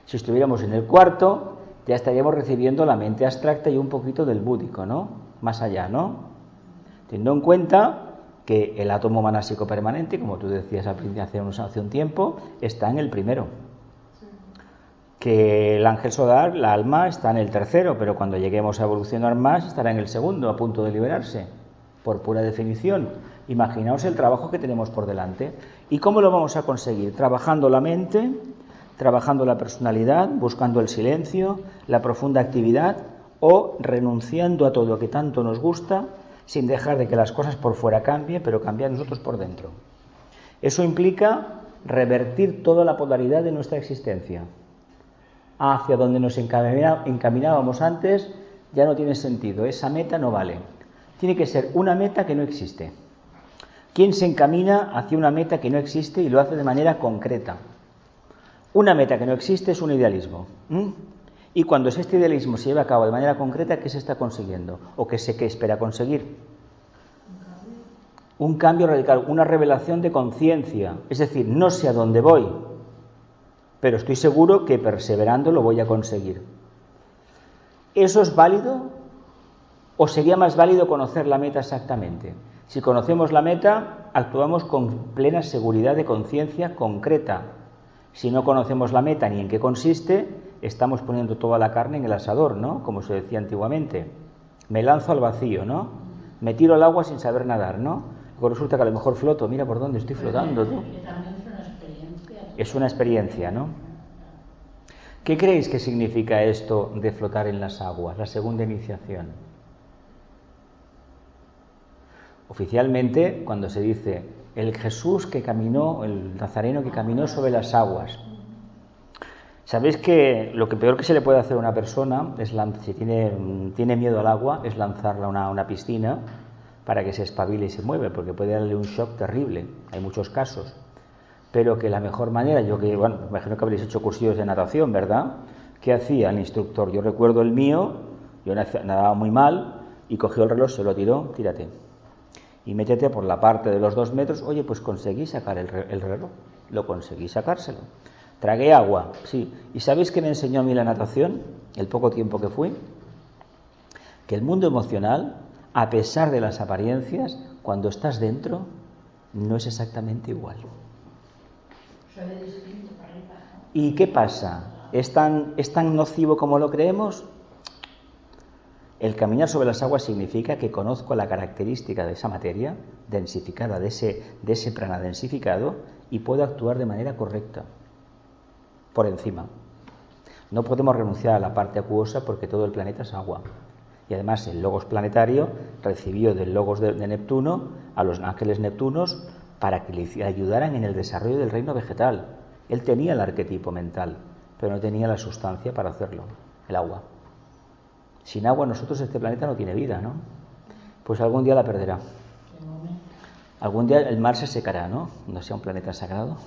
Si estuviéramos en el cuarto, ya estaríamos recibiendo la mente abstracta y un poquito del búdico, ¿no? Más allá, ¿no? Teniendo en cuenta que el átomo manásico permanente, como tú decías hace un tiempo, está en el primero. Que el ángel solar, la alma, está en el tercero, pero cuando lleguemos a evolucionar más, estará en el segundo, a punto de liberarse, por pura definición. Imaginaos el trabajo que tenemos por delante. ¿Y cómo lo vamos a conseguir? Trabajando la mente, trabajando la personalidad, buscando el silencio, la profunda actividad, o renunciando a todo lo que tanto nos gusta, sin dejar de que las cosas por fuera cambien, pero cambiar nosotros por dentro. Eso implica revertir toda la polaridad de nuestra existencia. Hacia donde nos encaminábamos antes ya no tiene sentido, esa meta no vale. Tiene que ser una meta que no existe. ¿Quién se encamina hacia una meta que no existe y lo hace de manera concreta? Una meta que no existe es un idealismo. Y cuando este idealismo se lleva a cabo de manera concreta, ¿qué se está consiguiendo? ¿O qué espera conseguir? Un cambio radical, una revelación de conciencia. Es decir, no sé a dónde voy, pero estoy seguro que perseverando lo voy a conseguir. ¿Eso es válido? ¿O sería más válido conocer la meta exactamente? Si conocemos la meta, actuamos con plena seguridad de conciencia concreta. Si no conocemos la meta ni en qué consiste, estamos poniendo toda la carne en el asador, ¿no? Como se decía antiguamente. Me lanzo al vacío, ¿no? Me tiro al agua sin saber nadar, ¿no? Luego resulta que a lo mejor floto. Mira por dónde estoy flotando, ¿tú? Es una experiencia, ¿no? ¿Qué creéis que significa esto de flotar en las aguas, la segunda iniciación? Oficialmente, cuando se dice el Jesús que caminó, el Nazareno que caminó sobre las aguas, sabéis que lo que peor que se le puede hacer a una persona es, si tiene miedo al agua, es lanzarla a una piscina para que se espabile y se mueve, porque puede darle un shock terrible. Hay muchos casos. Pero que la mejor manera, me imagino que habréis hecho cursillos de natación, ¿verdad? ¿Qué hacía el instructor? Yo recuerdo el mío, yo nadaba muy mal y cogió el reloj, se lo tiró, tírate. Y métete por la parte de los 2 metros. Oye, pues conseguí sacar el reloj, lo conseguí sacárselo. Tragué agua, sí. ¿Y sabéis qué me enseñó a mí la natación? El poco tiempo que fui. que el mundo emocional, a pesar de las apariencias, cuando estás dentro, no es exactamente igual. ¿Y qué pasa? ¿Es tan nocivo como lo creemos? El caminar sobre las aguas significa que conozco la característica de esa materia densificada, de ese prana densificado, y puedo actuar de manera correcta, por encima. No podemos renunciar a la parte acuosa porque todo el planeta es agua. Y además el logos planetario recibió del logos de Neptuno a los ángeles neptunos para que le ayudaran en el desarrollo del reino vegetal. Él tenía el arquetipo mental, pero no tenía la sustancia para hacerlo, el agua. Sin agua nosotros este planeta no tiene vida, ¿no? Pues algún día la perderá. Algún día el mar se secará, ¿no? No sea un planeta sagrado.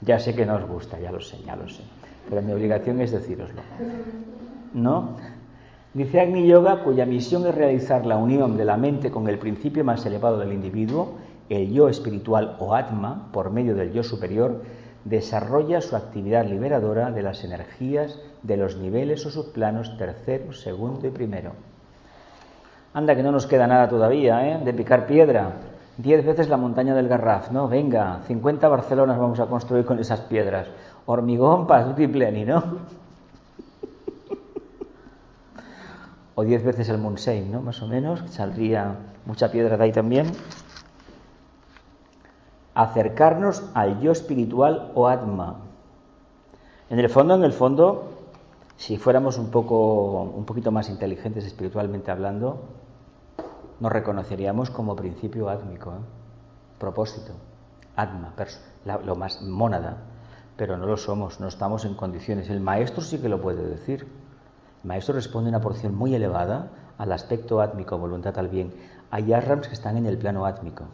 Ya sé que no os gusta, ya lo sé. Pero mi obligación es decíroslo. ¿No? Dice Agni Yoga, cuya misión es realizar la unión de la mente con el principio más elevado del individuo, el yo espiritual o Atma, por medio del yo superior, desarrolla su actividad liberadora de las energías de los niveles o subplanos tercero, segundo y primero. Anda, que no nos queda nada todavía, de picar piedra. 10 veces la montaña del Garraf, ¿no? Venga, 50 Barcelonas vamos a construir con esas piedras. Hormigón para tutti pleni, ¿no? O 10 veces el Montseny, ¿no? Más o menos, saldría mucha piedra de ahí también. Acercarnos al yo espiritual o Atma. En el fondo, si fuéramos un poquito más inteligentes espiritualmente hablando, nos reconoceríamos como principio átmico, propósito, Atma, lo más mónada, pero no lo somos, no estamos en condiciones. El maestro sí que lo puede decir. El maestro responde una porción muy elevada al aspecto átmico, voluntad al bien. Hay ashrams que están en el plano átmico,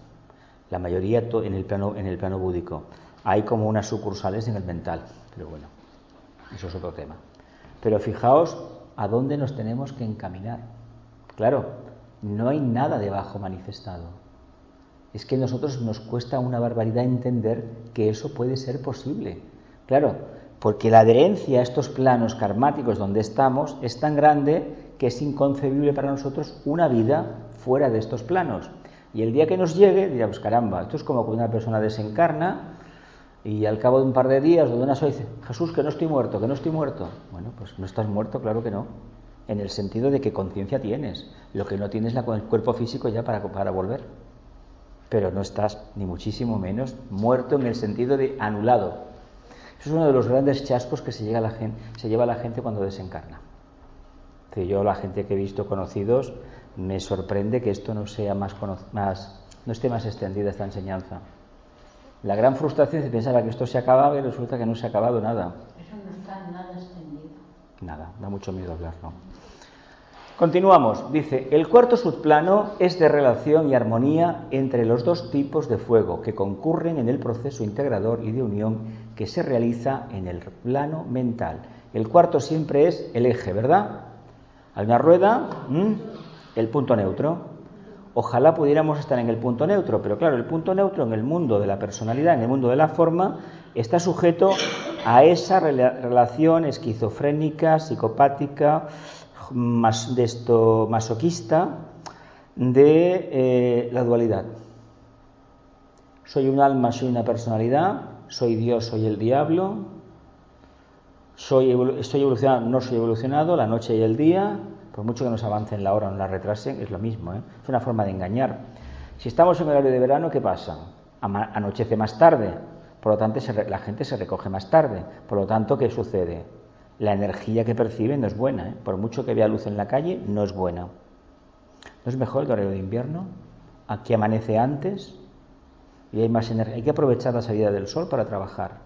la mayoría en el plano búdico. Hay como unas sucursales en el mental, pero bueno, eso es otro tema. Pero fijaos a dónde nos tenemos que encaminar. Claro, no hay nada debajo manifestado. Es que a nosotros nos cuesta una barbaridad entender que eso puede ser posible. Claro, porque la adherencia a estos planos karmáticos donde estamos es tan grande que es inconcebible para nosotros una vida fuera de estos planos. Y el día que nos llegue, diremos, caramba, esto es como cuando una persona desencarna y al cabo de un par de días o de unas horas dice, Jesús, que no estoy muerto, que no estoy muerto. Bueno, pues no estás muerto, claro que no. En el sentido de que conciencia tienes. Lo que no tienes es el cuerpo físico ya para volver. Pero no estás, ni muchísimo menos, muerto en el sentido de anulado. Eso es uno de los grandes chascos que se lleva a la gente cuando desencarna. Yo, la gente que he visto conocidos, me sorprende que esto no sea no esté más extendida esta enseñanza. La gran frustración es pensar que esto se acababa y resulta que no se ha acabado nada. Eso no está nada extendido. Nada, da mucho miedo hablarlo. Continuamos. Dice, el cuarto subplano es de relación y armonía entre los dos tipos de fuego que concurren en el proceso integrador y de unión que se realiza en el plano mental. El cuarto siempre es el eje, ¿verdad? Hay una rueda, el punto neutro. Ojalá pudiéramos estar en el punto neutro, pero claro, el punto neutro en el mundo de la personalidad, en el mundo de la forma, está sujeto a esa relación esquizofrénica, psicopática, masoquista de la dualidad. Soy un alma, soy una personalidad, soy Dios, soy el diablo, estoy evolucionado, no soy evolucionado, la noche y el día. Por mucho que nos avancen la hora o nos la retrasen, es lo mismo, Es una forma de engañar. Si estamos en horario de verano, ¿qué pasa? Anochece más tarde, por lo tanto la gente se recoge más tarde. Por lo tanto, ¿qué sucede? La energía que percibe no es buena, Por mucho que vea luz en la calle, no es buena. ¿No es mejor el horario de invierno? Aquí amanece antes y hay más energía. Hay que aprovechar la salida del sol para trabajar.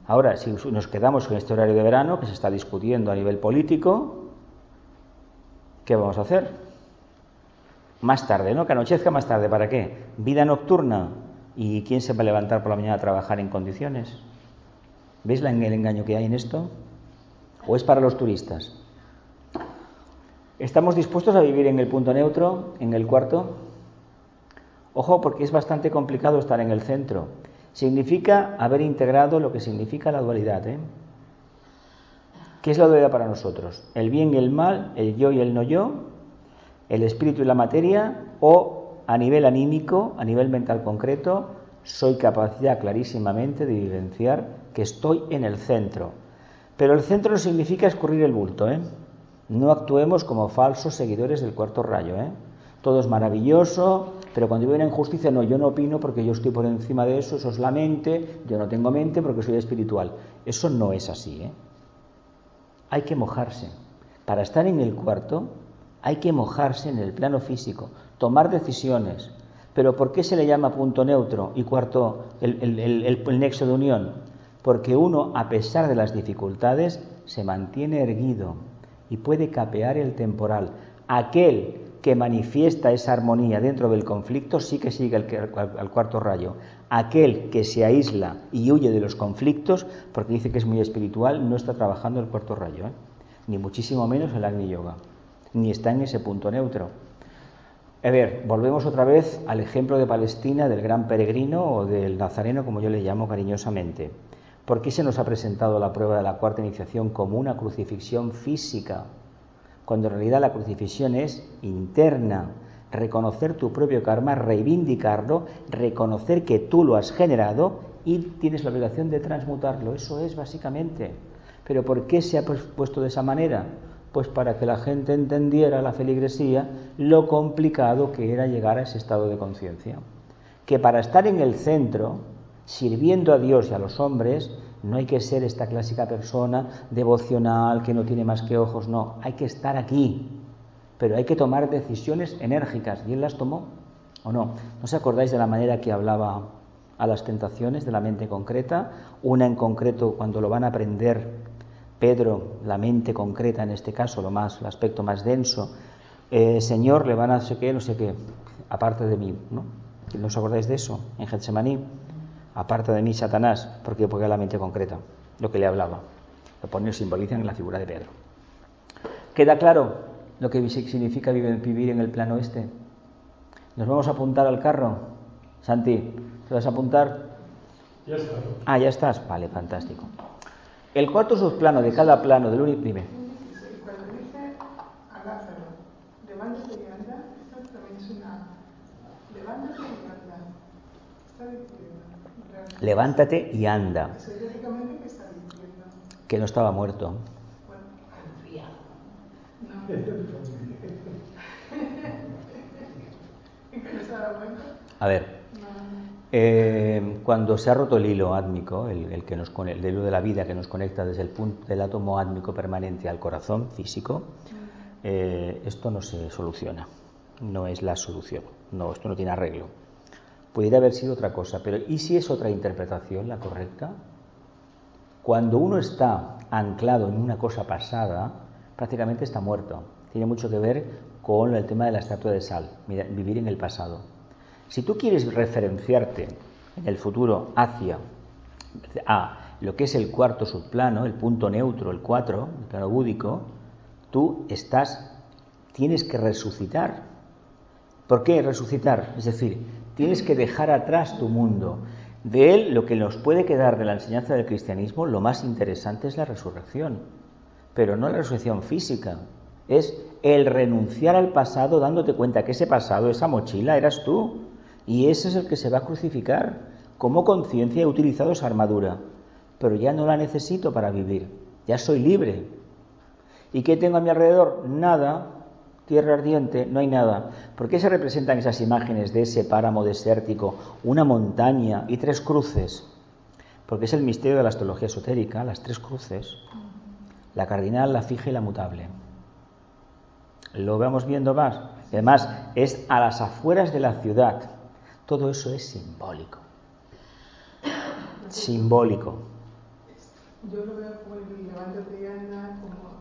Ahora, si nos quedamos con este horario de verano, que se está discutiendo a nivel político, ¿qué vamos a hacer? Más tarde, ¿no? Que anochezca más tarde. ¿Para qué? Vida nocturna. ¿Y quién se va a levantar por la mañana a trabajar en condiciones? ¿Veis el engaño que hay en esto? ¿O es para los turistas? ¿Estamos dispuestos a vivir en el punto neutro, en el cuarto? Ojo, porque es bastante complicado estar en el centro. Significa haber integrado lo que significa la dualidad, ¿Qué es la dualidad para nosotros? ¿El bien y el mal, el yo y el no yo, el espíritu y la materia, o a nivel anímico, a nivel mental concreto, soy capaz ya clarísimamente de vivenciar que estoy en el centro? Pero el centro no significa escurrir el bulto, ¿eh? No actuemos como falsos seguidores del cuarto rayo, ¿eh? Todo es maravilloso, pero cuando viene en justicia, no, yo no opino porque yo estoy por encima de eso, eso es la mente, yo no tengo mente porque soy espiritual. Eso no es así, ¿eh? Hay que mojarse. Para estar en el cuarto, hay que mojarse en el plano físico, tomar decisiones. ¿Pero por qué se le llama punto neutro y cuarto el nexo de unión? Porque uno, a pesar de las dificultades, se mantiene erguido y puede capear el temporal. Aquel que manifiesta esa armonía dentro del conflicto sí que sigue al cuarto rayo. Aquel que se aísla y huye de los conflictos porque dice que es muy espiritual, no está trabajando el cuarto rayo, ¿eh? Ni muchísimo menos el Agni Yoga, ni está en ese punto neutro. A ver, volvemos otra vez al ejemplo de Palestina, del gran peregrino o del nazareno, como yo le llamo cariñosamente. ¿Por qué se nos ha presentado la prueba de la cuarta iniciación como una crucifixión física, cuando en realidad la crucifixión es interna? Reconocer tu propio karma, reivindicarlo, reconocer que tú lo has generado y tienes la obligación de transmutarlo. Eso es básicamente. ¿Pero por qué se ha puesto de esa manera? Pues para que la gente entendiera, la feligresía, lo complicado que era llegar a ese estado de conciencia. Que para estar en el centro, sirviendo a Dios y a los hombres, no hay que ser esta clásica persona devocional que no tiene más que ojos, no, hay que estar aquí, pero hay que tomar decisiones enérgicas, y él las tomó, ¿o no? ¿No os acordáis de la manera que hablaba a las tentaciones de la mente concreta? Una en concreto, cuando lo van a aprender Pedro, la mente concreta en este caso, el aspecto más denso, Señor, le van a no sé qué, aparte de mí, ¿no? ¿No os acordáis de eso? En Getsemaní, aparte de mí, Satanás, porque la mente concreta, lo que le hablaba. Lo simbolizan en la figura de Pedro. ¿Queda claro lo que significa vivir en el plano este? ¿Nos vamos a apuntar al carro? Santi, ¿te vas a apuntar? Ya está. Ah, ya estás. Vale, fantástico. El cuarto subplano de cada plano del universo. Dime. Cuando dice a Lázaro, levántate y anda, esto también es una. Levántate y anda. Está diciendo. Realmente. Levántate y anda. Eso lógicamente, ¿qué está diciendo? Que no estaba muerto. Bueno, Confía. no. ¿Que no estaba muerto? A ver. Cuando se ha roto el hilo átmico, el hilo de la vida que nos conecta desde el punto del átomo átmico permanente al corazón físico, esto no se soluciona, no es la solución, no, esto no tiene arreglo. Pudiera haber sido otra cosa, pero ¿y si es otra interpretación la correcta? Cuando uno está anclado en una cosa pasada, prácticamente está muerto. Tiene mucho que ver con el tema de la estatua de sal, vivir en el pasado. Si tú quieres referenciarte en el futuro hacia lo que es el cuarto subplano, el punto neutro, el 4, el plano búdico, tú tienes que resucitar. ¿Por qué resucitar? Es decir, tienes que dejar atrás tu mundo. De él, lo que nos puede quedar de la enseñanza del cristianismo, lo más interesante es la resurrección, pero no la resurrección física. Es el renunciar al pasado dándote cuenta que ese pasado, esa mochila, eras tú. Y ese es el que se va a crucificar. Como conciencia he utilizado esa armadura, pero ya no la necesito para vivir. Ya soy libre. ¿Y qué tengo a mi alrededor? Nada. Tierra ardiente, no hay nada. ¿Por qué se representan esas imágenes de ese páramo desértico, una montaña y 3 cruces? Porque es el misterio de la astrología esotérica, las 3 cruces. La cardinal, la fija y la mutable. Lo vamos viendo más. Además, es a las afueras de la ciudad. Todo eso es simbólico. Simbólico. Yo lo veo como el levántate y anda, como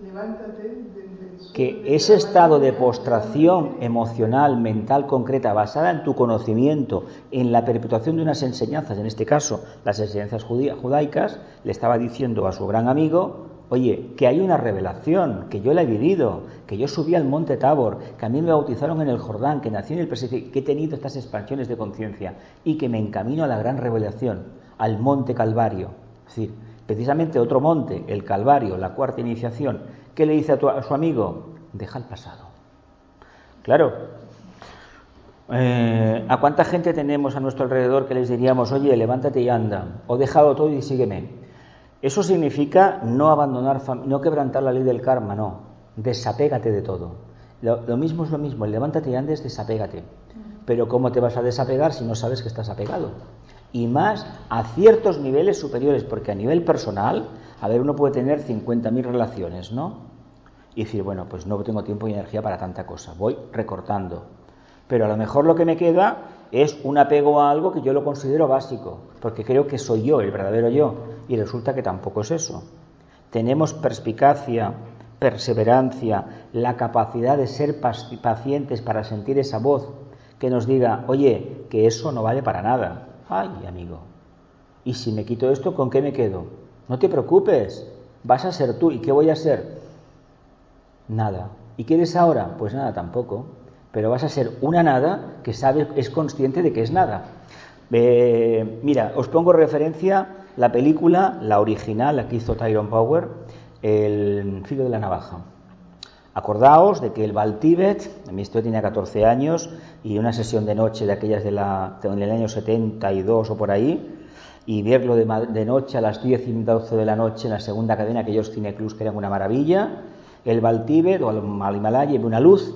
levántate desde el suelo. Que ese estado de postración emocional, mental, concreta, basada en tu conocimiento, en la perpetuación de unas enseñanzas, en este caso las enseñanzas judaicas, le estaba diciendo a su gran amigo: oye, que hay una revelación, que yo la he vivido, que yo subí al monte Tabor, que a mí me bautizaron en el Jordán, que nací en el Pacífico, que he tenido estas expansiones de conciencia y que me encamino a la gran revelación, al monte Calvario. Es decir, Precisamente otro monte, el Calvario, la cuarta iniciación, ¿qué le dice a su amigo? Deja el pasado. Claro, ¿a cuánta gente tenemos a nuestro alrededor que les diríamos, oye, levántate y anda, o déjalo todo y sígueme? Eso significa no abandonar, no quebrantar la ley del karma, no, desapégate de todo. Lo mismo es lo mismo, el levántate y andes, desapégate. Pero ¿cómo te vas a desapegar si no sabes que estás apegado? Y más a ciertos niveles superiores, porque a nivel personal, a ver, uno puede tener 50.000 relaciones, ¿no? Y decir, bueno, pues no tengo tiempo y energía para tanta cosa, voy recortando. Pero a lo mejor lo que me queda es un apego a algo que yo lo considero básico, porque creo que soy yo, el verdadero yo, y resulta que tampoco es eso. Tenemos perspicacia, perseverancia, la capacidad de ser pacientes para sentir esa voz que nos diga, oye, que eso no vale para nada. Ay, amigo, y si me quito esto, ¿con qué me quedo? No te preocupes, vas a ser tú. ¿Y qué voy a ser? Nada. ¿Y qué eres ahora? Pues nada tampoco. Pero vas a ser una nada que sabe, es consciente de que es nada. Mira, os pongo referencia la película, la original, la que hizo Tyrone Power, El filo de la navaja. Acordaos de que él va al Tíbet, mi historia tenía 14 años, y una sesión de noche de aquellas en el año 72 o por ahí, y verlo de noche a las 10 y 12 de la noche en la segunda cadena, aquellos cineclubs que eran una maravilla. Él va al Tíbet o al Himalaya y ve una luz,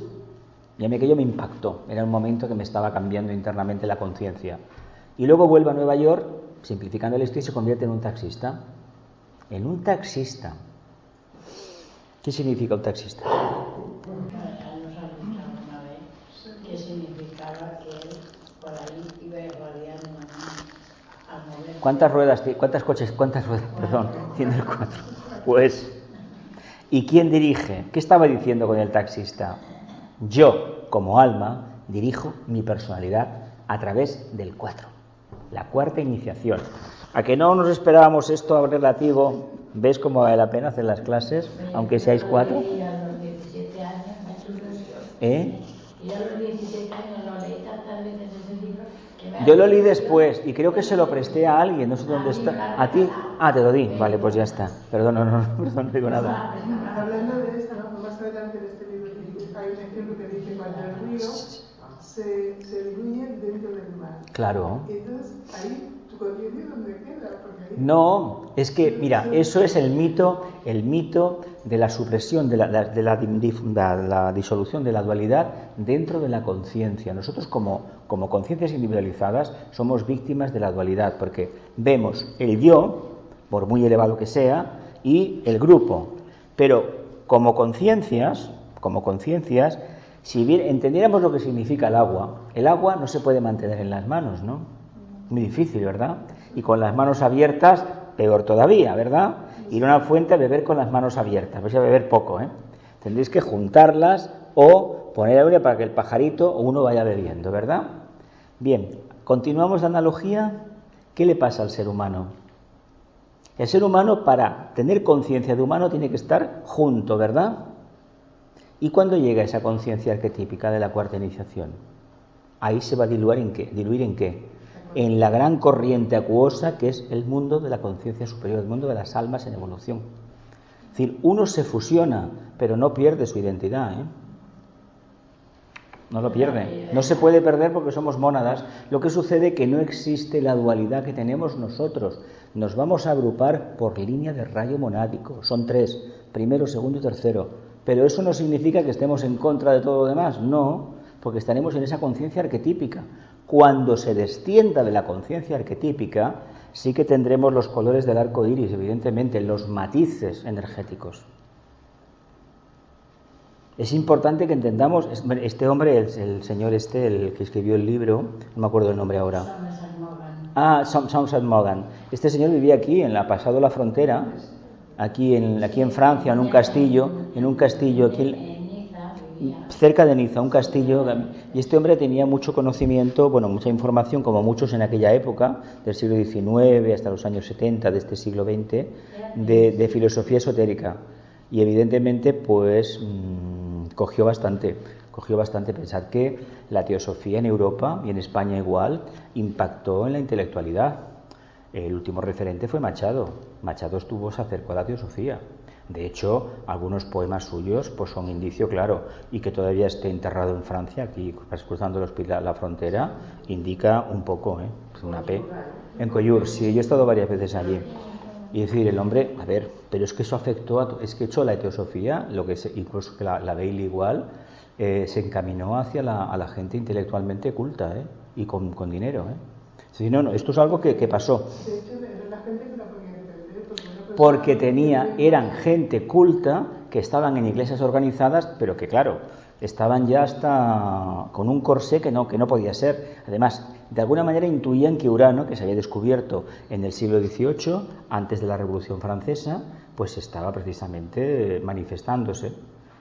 y a mí aquello me impactó, era un momento que me estaba cambiando internamente la conciencia. Y luego vuelve a Nueva York, simplificando la historia, y se convierte en un taxista. En un taxista. ¿Qué significa un taxista? Nos ha dicho una vez que significaba que él por ahí iba irradiando a mover. ¿Cuántas ruedas tiene? Perdón, tiene el 4. Pues, ¿y quién dirige? ¿Qué estaba diciendo con el taxista? Yo, como alma, dirijo mi personalidad a través del 4, la cuarta iniciación. ¿A que no nos esperábamos esto relativo? ¿Ves cómo vale la pena hacer las clases, aunque seáis 4? Y a los 17 años me sucedió. Y a los 17 años lo leí tantas veces ese libro que me... Yo lo leí después y creo que se lo presté a alguien, no sé dónde está. ¿A ti? Ah, te lo di. Vale, pues ya está. Perdón, no digo nada. Hablando de esta, ¿no? Más adelante de este libro hay un ejemplo que dice cuando el río se diluye dentro del mar. Claro. Entonces, ahí tu conciencia, ¿dónde queda? Porque ahí... No, es que, mira, eso es el mito de la supresión, de la disolución de la dualidad dentro de la conciencia. Nosotros como conciencias individualizadas somos víctimas de la dualidad, porque vemos el yo, por muy elevado que sea, y el grupo. Pero como conciencias, si bien entendiéramos lo que significa el agua no se puede mantener en las manos, ¿no? Muy difícil, ¿verdad? Y con las manos abiertas, peor todavía, ¿verdad? Ir a una fuente a beber con las manos abiertas, vais a beber poco, ¿eh? Tendréis que juntarlas o poner agua para que el pajarito o uno vaya bebiendo, ¿verdad? Bien, continuamos la analogía. ¿Qué le pasa al ser humano? El ser humano, para tener conciencia de humano, tiene que estar junto, ¿verdad? ¿Y cuándo llega esa conciencia arquetípica de la cuarta iniciación? Ahí se va a diluir en qué? En la gran corriente acuosa que es el mundo de la conciencia superior, el mundo de las almas en evolución. Es decir, uno se fusiona, pero no pierde su identidad, ¿eh? No lo pierde. No se puede perder porque somos mónadas. Lo que sucede es que no existe la dualidad que tenemos nosotros. Nos vamos a agrupar por línea de rayo monádico. Son 3, primero, segundo y tercero. Pero eso no significa que estemos en contra de todo lo demás. No, porque estaremos en esa conciencia arquetípica. Cuando se descienda de la conciencia arquetípica, sí que tendremos los colores del arco iris, evidentemente, los matices energéticos. Es importante que entendamos, este hombre, el señor el que escribió el libro, no me acuerdo el nombre ahora. Somerset Maugham. Este señor vivía aquí, pasado la frontera, aquí en Francia, en un castillo aquí cerca de Niza, un castillo, y este hombre tenía mucho conocimiento, mucha información, como muchos en aquella época, del siglo XIX hasta los años 70 de este siglo XX, de filosofía esotérica. Y evidentemente, pues, cogió bastante. Pensad que la teosofía en Europa y en España igual impactó en la intelectualidad. el último referente fue Machado. Machado se acercó a la teosofía. De hecho, algunos poemas suyos pues son indicio claro, y que todavía esté enterrado en Francia, aquí cruzando la frontera, indica un poco, una P. En Coyur, sí, yo he estado varias veces allí. Y decir, el hombre, a ver, pero es que eso afectó, es que echó la teosofía, lo que incluso que la Bailey igual, se encaminó hacia a la gente intelectualmente culta, y con dinero, Es decir, no, esto es algo que pasó. De hecho, era la gente que la podía entender, Porque eran gente culta que estaban en iglesias organizadas, pero que claro, estaban ya hasta con un corsé que no podía ser. Además, de alguna manera intuían que Urano, que se había descubierto en el siglo XVIII, antes de la Revolución Francesa, pues estaba precisamente manifestándose.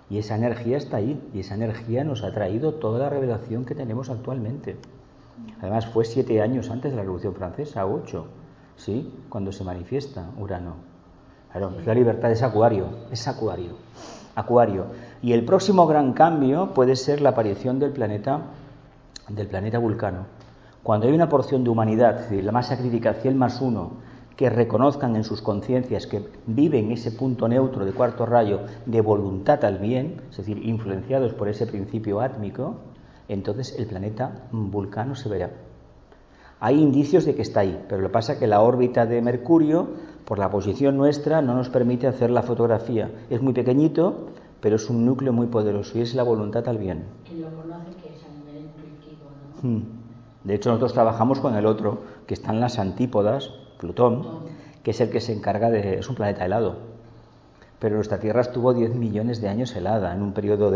Y esa energía está ahí, y esa energía nos ha traído toda la revelación que tenemos actualmente. Además, fue 7 años antes de la Revolución Francesa, 8, ¿sí? Cuando se manifiesta Urano. Claro, la libertad es Acuario. Y el próximo gran cambio puede ser la aparición del planeta Vulcano. Cuando hay una porción de humanidad, es decir, la masa crítica 100 más 1, que reconozcan en sus conciencias que viven ese punto neutro de cuarto rayo de voluntad al bien, es decir, influenciados por ese principio átmico, entonces el planeta Vulcano se verá. Hay indicios de que está ahí, pero lo que pasa es que la órbita de Mercurio, por la posición nuestra, no nos permite hacer la fotografía. Es muy pequeñito, pero es un núcleo muy poderoso y es la voluntad al bien. Quien lo conoce que es a nivel intuitivo, ¿no? De hecho, nosotros trabajamos con el otro, que está en las antípodas, Plutón, que es el que se encarga es un planeta helado. Pero nuestra Tierra estuvo 10 millones de años helada, en un periodo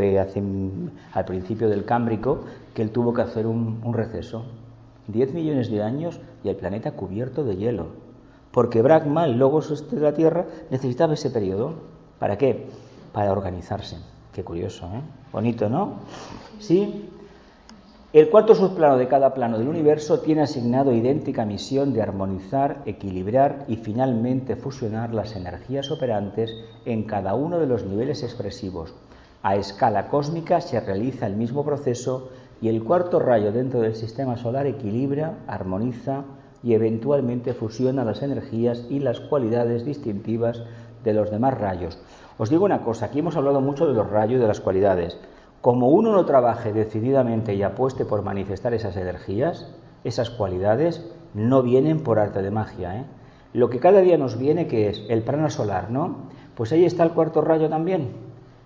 al principio del Cámbrico, que él tuvo que hacer un receso. 10 millones de años y el planeta cubierto de hielo. Porque Brahma, el logos de la Tierra, necesitaba ese periodo. ¿Para qué? Para organizarse. Qué curioso, Bonito, ¿no? Sí. El cuarto subplano de cada plano del universo tiene asignado idéntica misión de armonizar, equilibrar y finalmente fusionar las energías operantes en cada uno de los niveles expresivos. A escala cósmica se realiza el mismo proceso y el cuarto rayo dentro del sistema solar equilibra, armoniza y eventualmente fusiona las energías y las cualidades distintivas de los demás rayos. Os digo una cosa, aquí hemos hablado mucho de los rayos y de las cualidades. Como uno no trabaje decididamente y apueste por manifestar esas energías, esas cualidades, no vienen por arte de magia, Lo que cada día nos viene, que es el prana solar, ¿no? Pues ahí está el cuarto rayo también.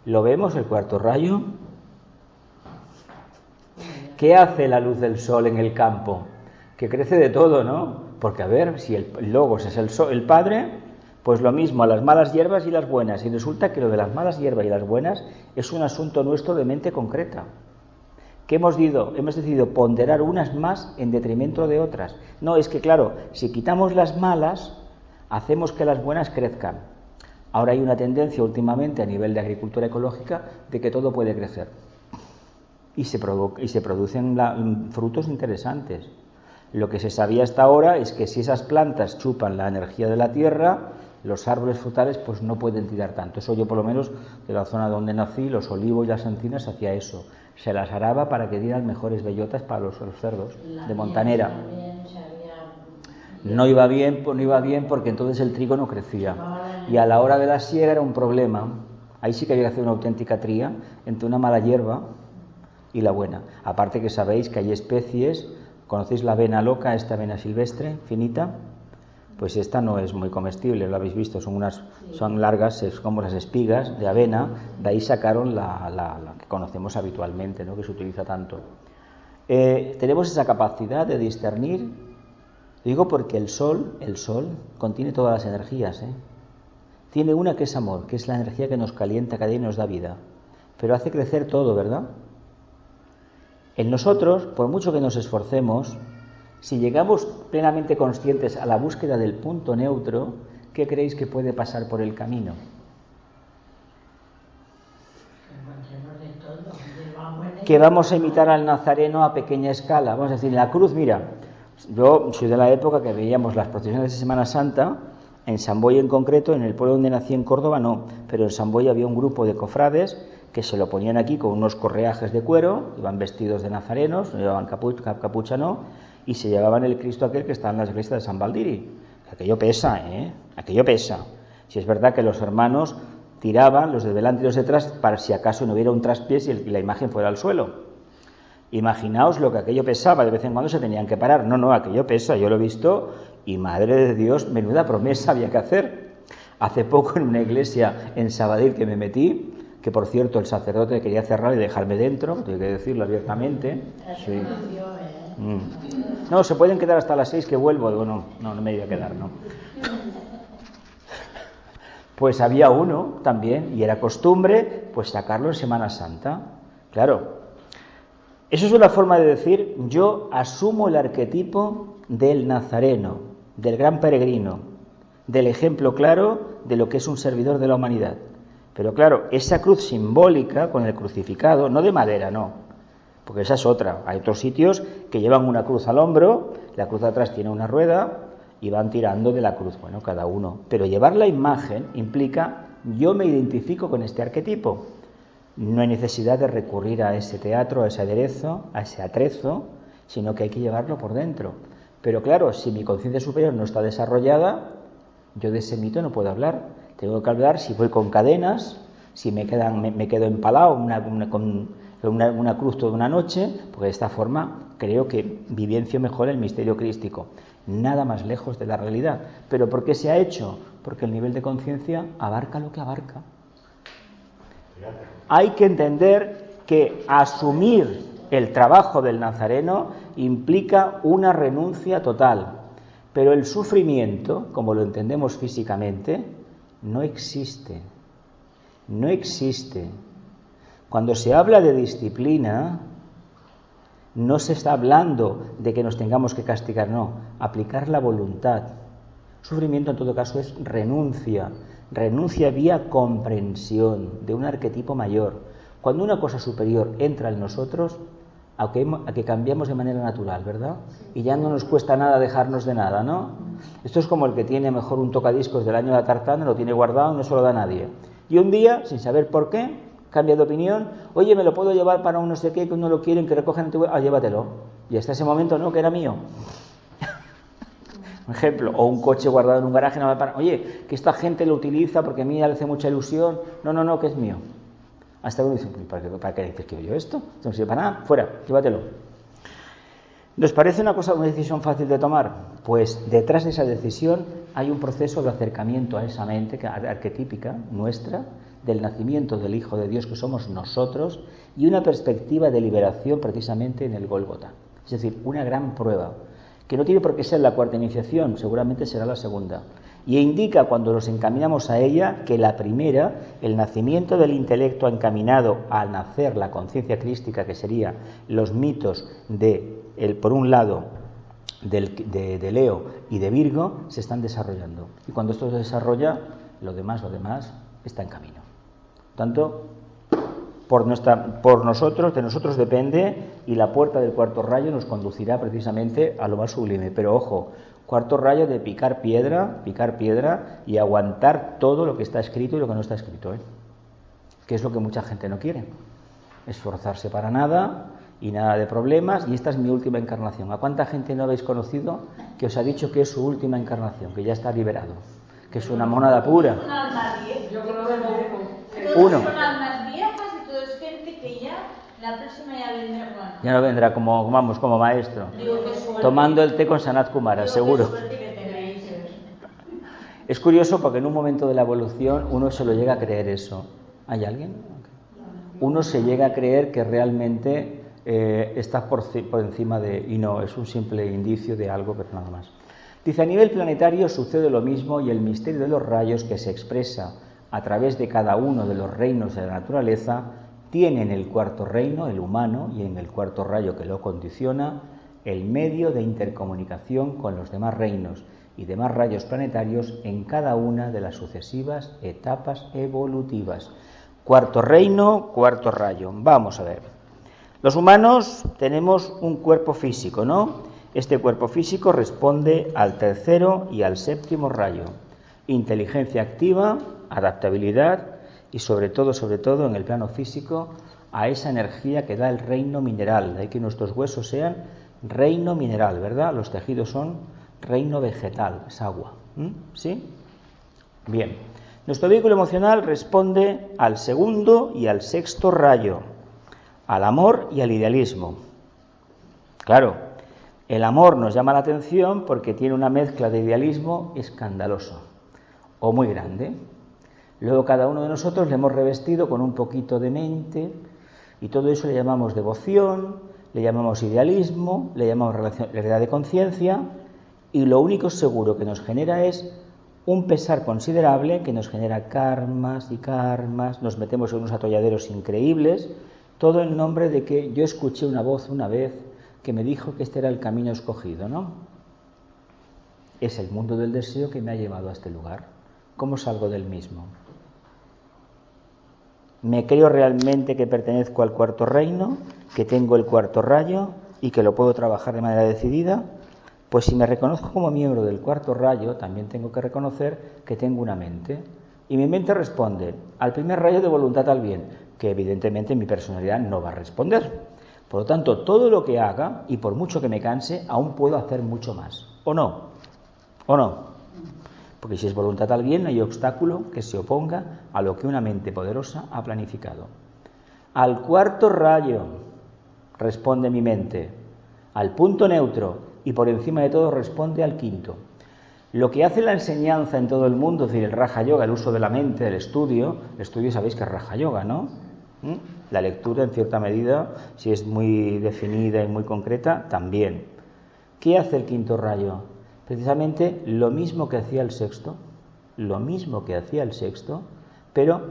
¿Lo vemos, el cuarto rayo? ¿Qué hace la luz del sol en el campo? Que crece de todo, ¿no? Porque a ver, si el logos es el padre, pues lo mismo a las malas hierbas y las buenas. Y resulta que lo de las malas hierbas y las buenas es un asunto nuestro de mente concreta. ¿Qué hemos decidido ponderar unas más en detrimento de otras. No, es que claro, si quitamos las malas, hacemos que las buenas crezcan. Ahora hay una tendencia últimamente a nivel de agricultura ecológica de que todo puede crecer. Y se producen frutos interesantes. Lo que se sabía hasta ahora es que si esas plantas chupan la energía de la tierra, los árboles frutales pues no pueden tirar tanto. Eso yo por lo menos de la zona donde nací, los olivos y las encinas hacía eso. Se las araba para que dieran mejores bellotas para los cerdos de montanera. No iba bien porque entonces el trigo no crecía. Y a la hora de la siega era un problema. Ahí sí que había que hacer una auténtica tría entre una mala hierba y la buena. Aparte que sabéis que hay especies, ¿conocéis la avena loca, esta avena silvestre, finita? Pues esta no es muy comestible, lo habéis visto, son largas, es como las espigas de avena, de ahí sacaron la que conocemos habitualmente, ¿no? Que se utiliza tanto. Tenemos esa capacidad de discernir, digo porque el sol contiene todas las energías, Tiene una que es amor, que es la energía que nos calienta cada día y nos da vida, pero hace crecer todo, ¿verdad? En nosotros, por mucho que nos esforcemos, si llegamos plenamente conscientes a la búsqueda del punto neutro, ¿qué creéis que puede pasar por el camino? Que vamos a imitar al Nazareno a pequeña escala. Vamos a decir, en la cruz, mira, yo soy de la época que veíamos las procesiones de Semana Santa, en San Boi en concreto, en el pueblo donde nací en Córdoba no, pero en San Boi había un grupo de cofrades que se lo ponían aquí con unos correajes de cuero, iban vestidos de nazarenos, no llevaban capucha no, y se llevaban el Cristo aquel que está en las iglesias de San Baldiri. aquello pesa, aquello pesa. Si es verdad que los hermanos tiraban, los de delante y los de detrás, para si acaso no hubiera un traspiés y la imagen fuera al suelo. Imaginaos lo que aquello pesaba, de vez en cuando se tenían que parar. No, aquello pesa, yo lo he visto y madre de Dios, menuda promesa había que hacer. Hace poco en una iglesia en Sabadell que me metí, que por cierto el sacerdote quería cerrar y dejarme dentro, tengo que decirlo abiertamente. Sí. No, se pueden quedar hasta las 6 que vuelvo. Digo, no me voy a quedar, no. Pues había uno también, y era costumbre, pues sacarlo en Semana Santa. Claro, eso es una forma de decir, yo asumo el arquetipo del nazareno, del gran peregrino, del ejemplo claro de lo que es un servidor de la humanidad. Pero claro, esa cruz simbólica con el crucificado, no de madera, no, porque esa es otra. Hay otros sitios que llevan una cruz al hombro, la cruz de atrás tiene una rueda y van tirando de la cruz, bueno, cada uno. Pero llevar la imagen implica, yo me identifico con este arquetipo. No hay necesidad de recurrir a ese teatro, a ese aderezo, a ese atrezo, sino que hay que llevarlo por dentro. Pero claro, si mi conciencia superior no está desarrollada, yo de ese mito no puedo hablar. Tengo que hablar si voy con cadenas, si me quedo empalado con una cruz toda una noche, porque de esta forma creo que vivencio mejor el misterio crístico. Nada más lejos de la realidad. ¿Pero por qué se ha hecho? Porque el nivel de conciencia abarca lo que abarca. Hay que entender que asumir el trabajo del nazareno implica una renuncia total, pero el sufrimiento, como lo entendemos físicamente, no existe. No existe. Cuando se habla de disciplina, no se está hablando de que nos tengamos que castigar, no, aplicar la voluntad. Sufrimiento en todo caso es renuncia vía comprensión de un arquetipo mayor. Cuando una cosa superior entra en nosotros, a que cambiamos de manera natural, ¿verdad? Y ya no nos cuesta nada dejarnos de nada, ¿no? Esto es como el que tiene mejor un tocadiscos del año de la tartana, lo tiene guardado, no se lo da a nadie. Y un día, sin saber por qué, cambia de opinión, oye, me lo puedo llevar para un no sé qué, que no lo quieren, que recojan, llévatelo. Y hasta ese momento no, que era mío. Un ejemplo, o un coche guardado en un garaje, no me para, oye, que esta gente lo utiliza porque a mí le hace mucha ilusión, no, que es mío. Hasta uno dice, ¿para qué dices que yo esto? No sirve para nada, fuera, llévatelo. ¿Nos parece una decisión fácil de tomar? Pues detrás de esa decisión hay un proceso de acercamiento a esa mente arquetípica nuestra, del nacimiento del Hijo de Dios que somos nosotros, y una perspectiva de liberación precisamente en el Gólgota. Es decir, una gran prueba, que no tiene por qué ser la cuarta iniciación, seguramente será la segunda. Y indica, cuando nos encaminamos a ella, que la primera, el nacimiento del intelecto encaminado al nacer la conciencia crística, que sería los mitos por un lado, de Leo y de Virgo, se están desarrollando. Y cuando esto se desarrolla, lo demás está en camino. Por tanto, de nosotros depende, y la puerta del cuarto rayo nos conducirá precisamente a lo más sublime. Pero ojo, cuarto rayo de picar piedra y aguantar todo lo que está escrito y lo que no está escrito, que es lo que mucha gente no quiere. Esforzarse para nada y nada de problemas, y esta es mi última encarnación. ¿A cuánta gente no habéis conocido que os ha dicho que es su última encarnación, que ya está liberado, que es una monada pura? Uno. Son almas viejas y todo es gente que ya la próxima ya vendrá. Bueno, ya no vendrá como maestro, tomando el té con Sanat Kumara, seguro. Es curioso porque en un momento de la evolución uno se lo llega a creer eso. ¿Hay alguien? Uno se llega a creer que realmente está por encima y no, es un simple indicio de algo, pero nada más. Dice, a nivel planetario sucede lo mismo, y el misterio de los rayos que se expresa a través de cada uno de los reinos de la naturaleza tiene en el cuarto reino, el humano, y en el cuarto rayo que lo condiciona, el medio de intercomunicación con los demás reinos y demás rayos planetarios en cada una de las sucesivas etapas evolutivas. Cuarto reino, cuarto rayo. Vamos a ver. Los humanos tenemos un cuerpo físico, ¿no? Este cuerpo físico responde al tercero y al séptimo rayo. Inteligencia activa, adaptabilidad y sobre todo en el plano físico, a esa energía que da el reino mineral. De ahí que nuestros huesos sean reino mineral, ¿verdad? Los tejidos son reino vegetal, es agua. ¿Sí? Bien. Nuestro vehículo emocional responde al segundo y al sexto rayo, al amor y al idealismo. Claro, el amor nos llama la atención porque tiene una mezcla de idealismo escandaloso o muy grande. Luego cada uno de nosotros le hemos revestido con un poquito de mente y todo eso le llamamos devoción, le llamamos idealismo, le llamamos realidad de conciencia, y lo único seguro que nos genera es un pesar considerable que nos genera karmas y karmas, nos metemos en unos atolladeros increíbles, todo en nombre de que yo escuché una voz una vez que me dijo que este era el camino escogido, ¿no? Es el mundo del deseo que me ha llevado a este lugar. ¿Cómo salgo del mismo? ¿Me creo realmente que pertenezco al cuarto reino, que tengo el cuarto rayo y que lo puedo trabajar de manera decidida? Pues si me reconozco como miembro del cuarto rayo, también tengo que reconocer que tengo una mente. Y mi mente responde al primer rayo de voluntad al bien, que evidentemente mi personalidad no va a responder. Por lo tanto, todo lo que haga, y por mucho que me canse, aún puedo hacer mucho más. ¿O no? ¿O no? Porque si es voluntad al bien, no hay obstáculo que se oponga a lo que una mente poderosa ha planificado. Al cuarto rayo responde mi mente, al punto neutro, y por encima de todo responde al quinto. Lo que hace la enseñanza en todo el mundo, es decir, el Raja Yoga, el uso de la mente, el estudio sabéis que es Raja Yoga, ¿no? La lectura, en cierta medida, si es muy definida y muy concreta, también. ¿Qué hace el quinto rayo? Precisamente lo mismo que hacía el sexto, pero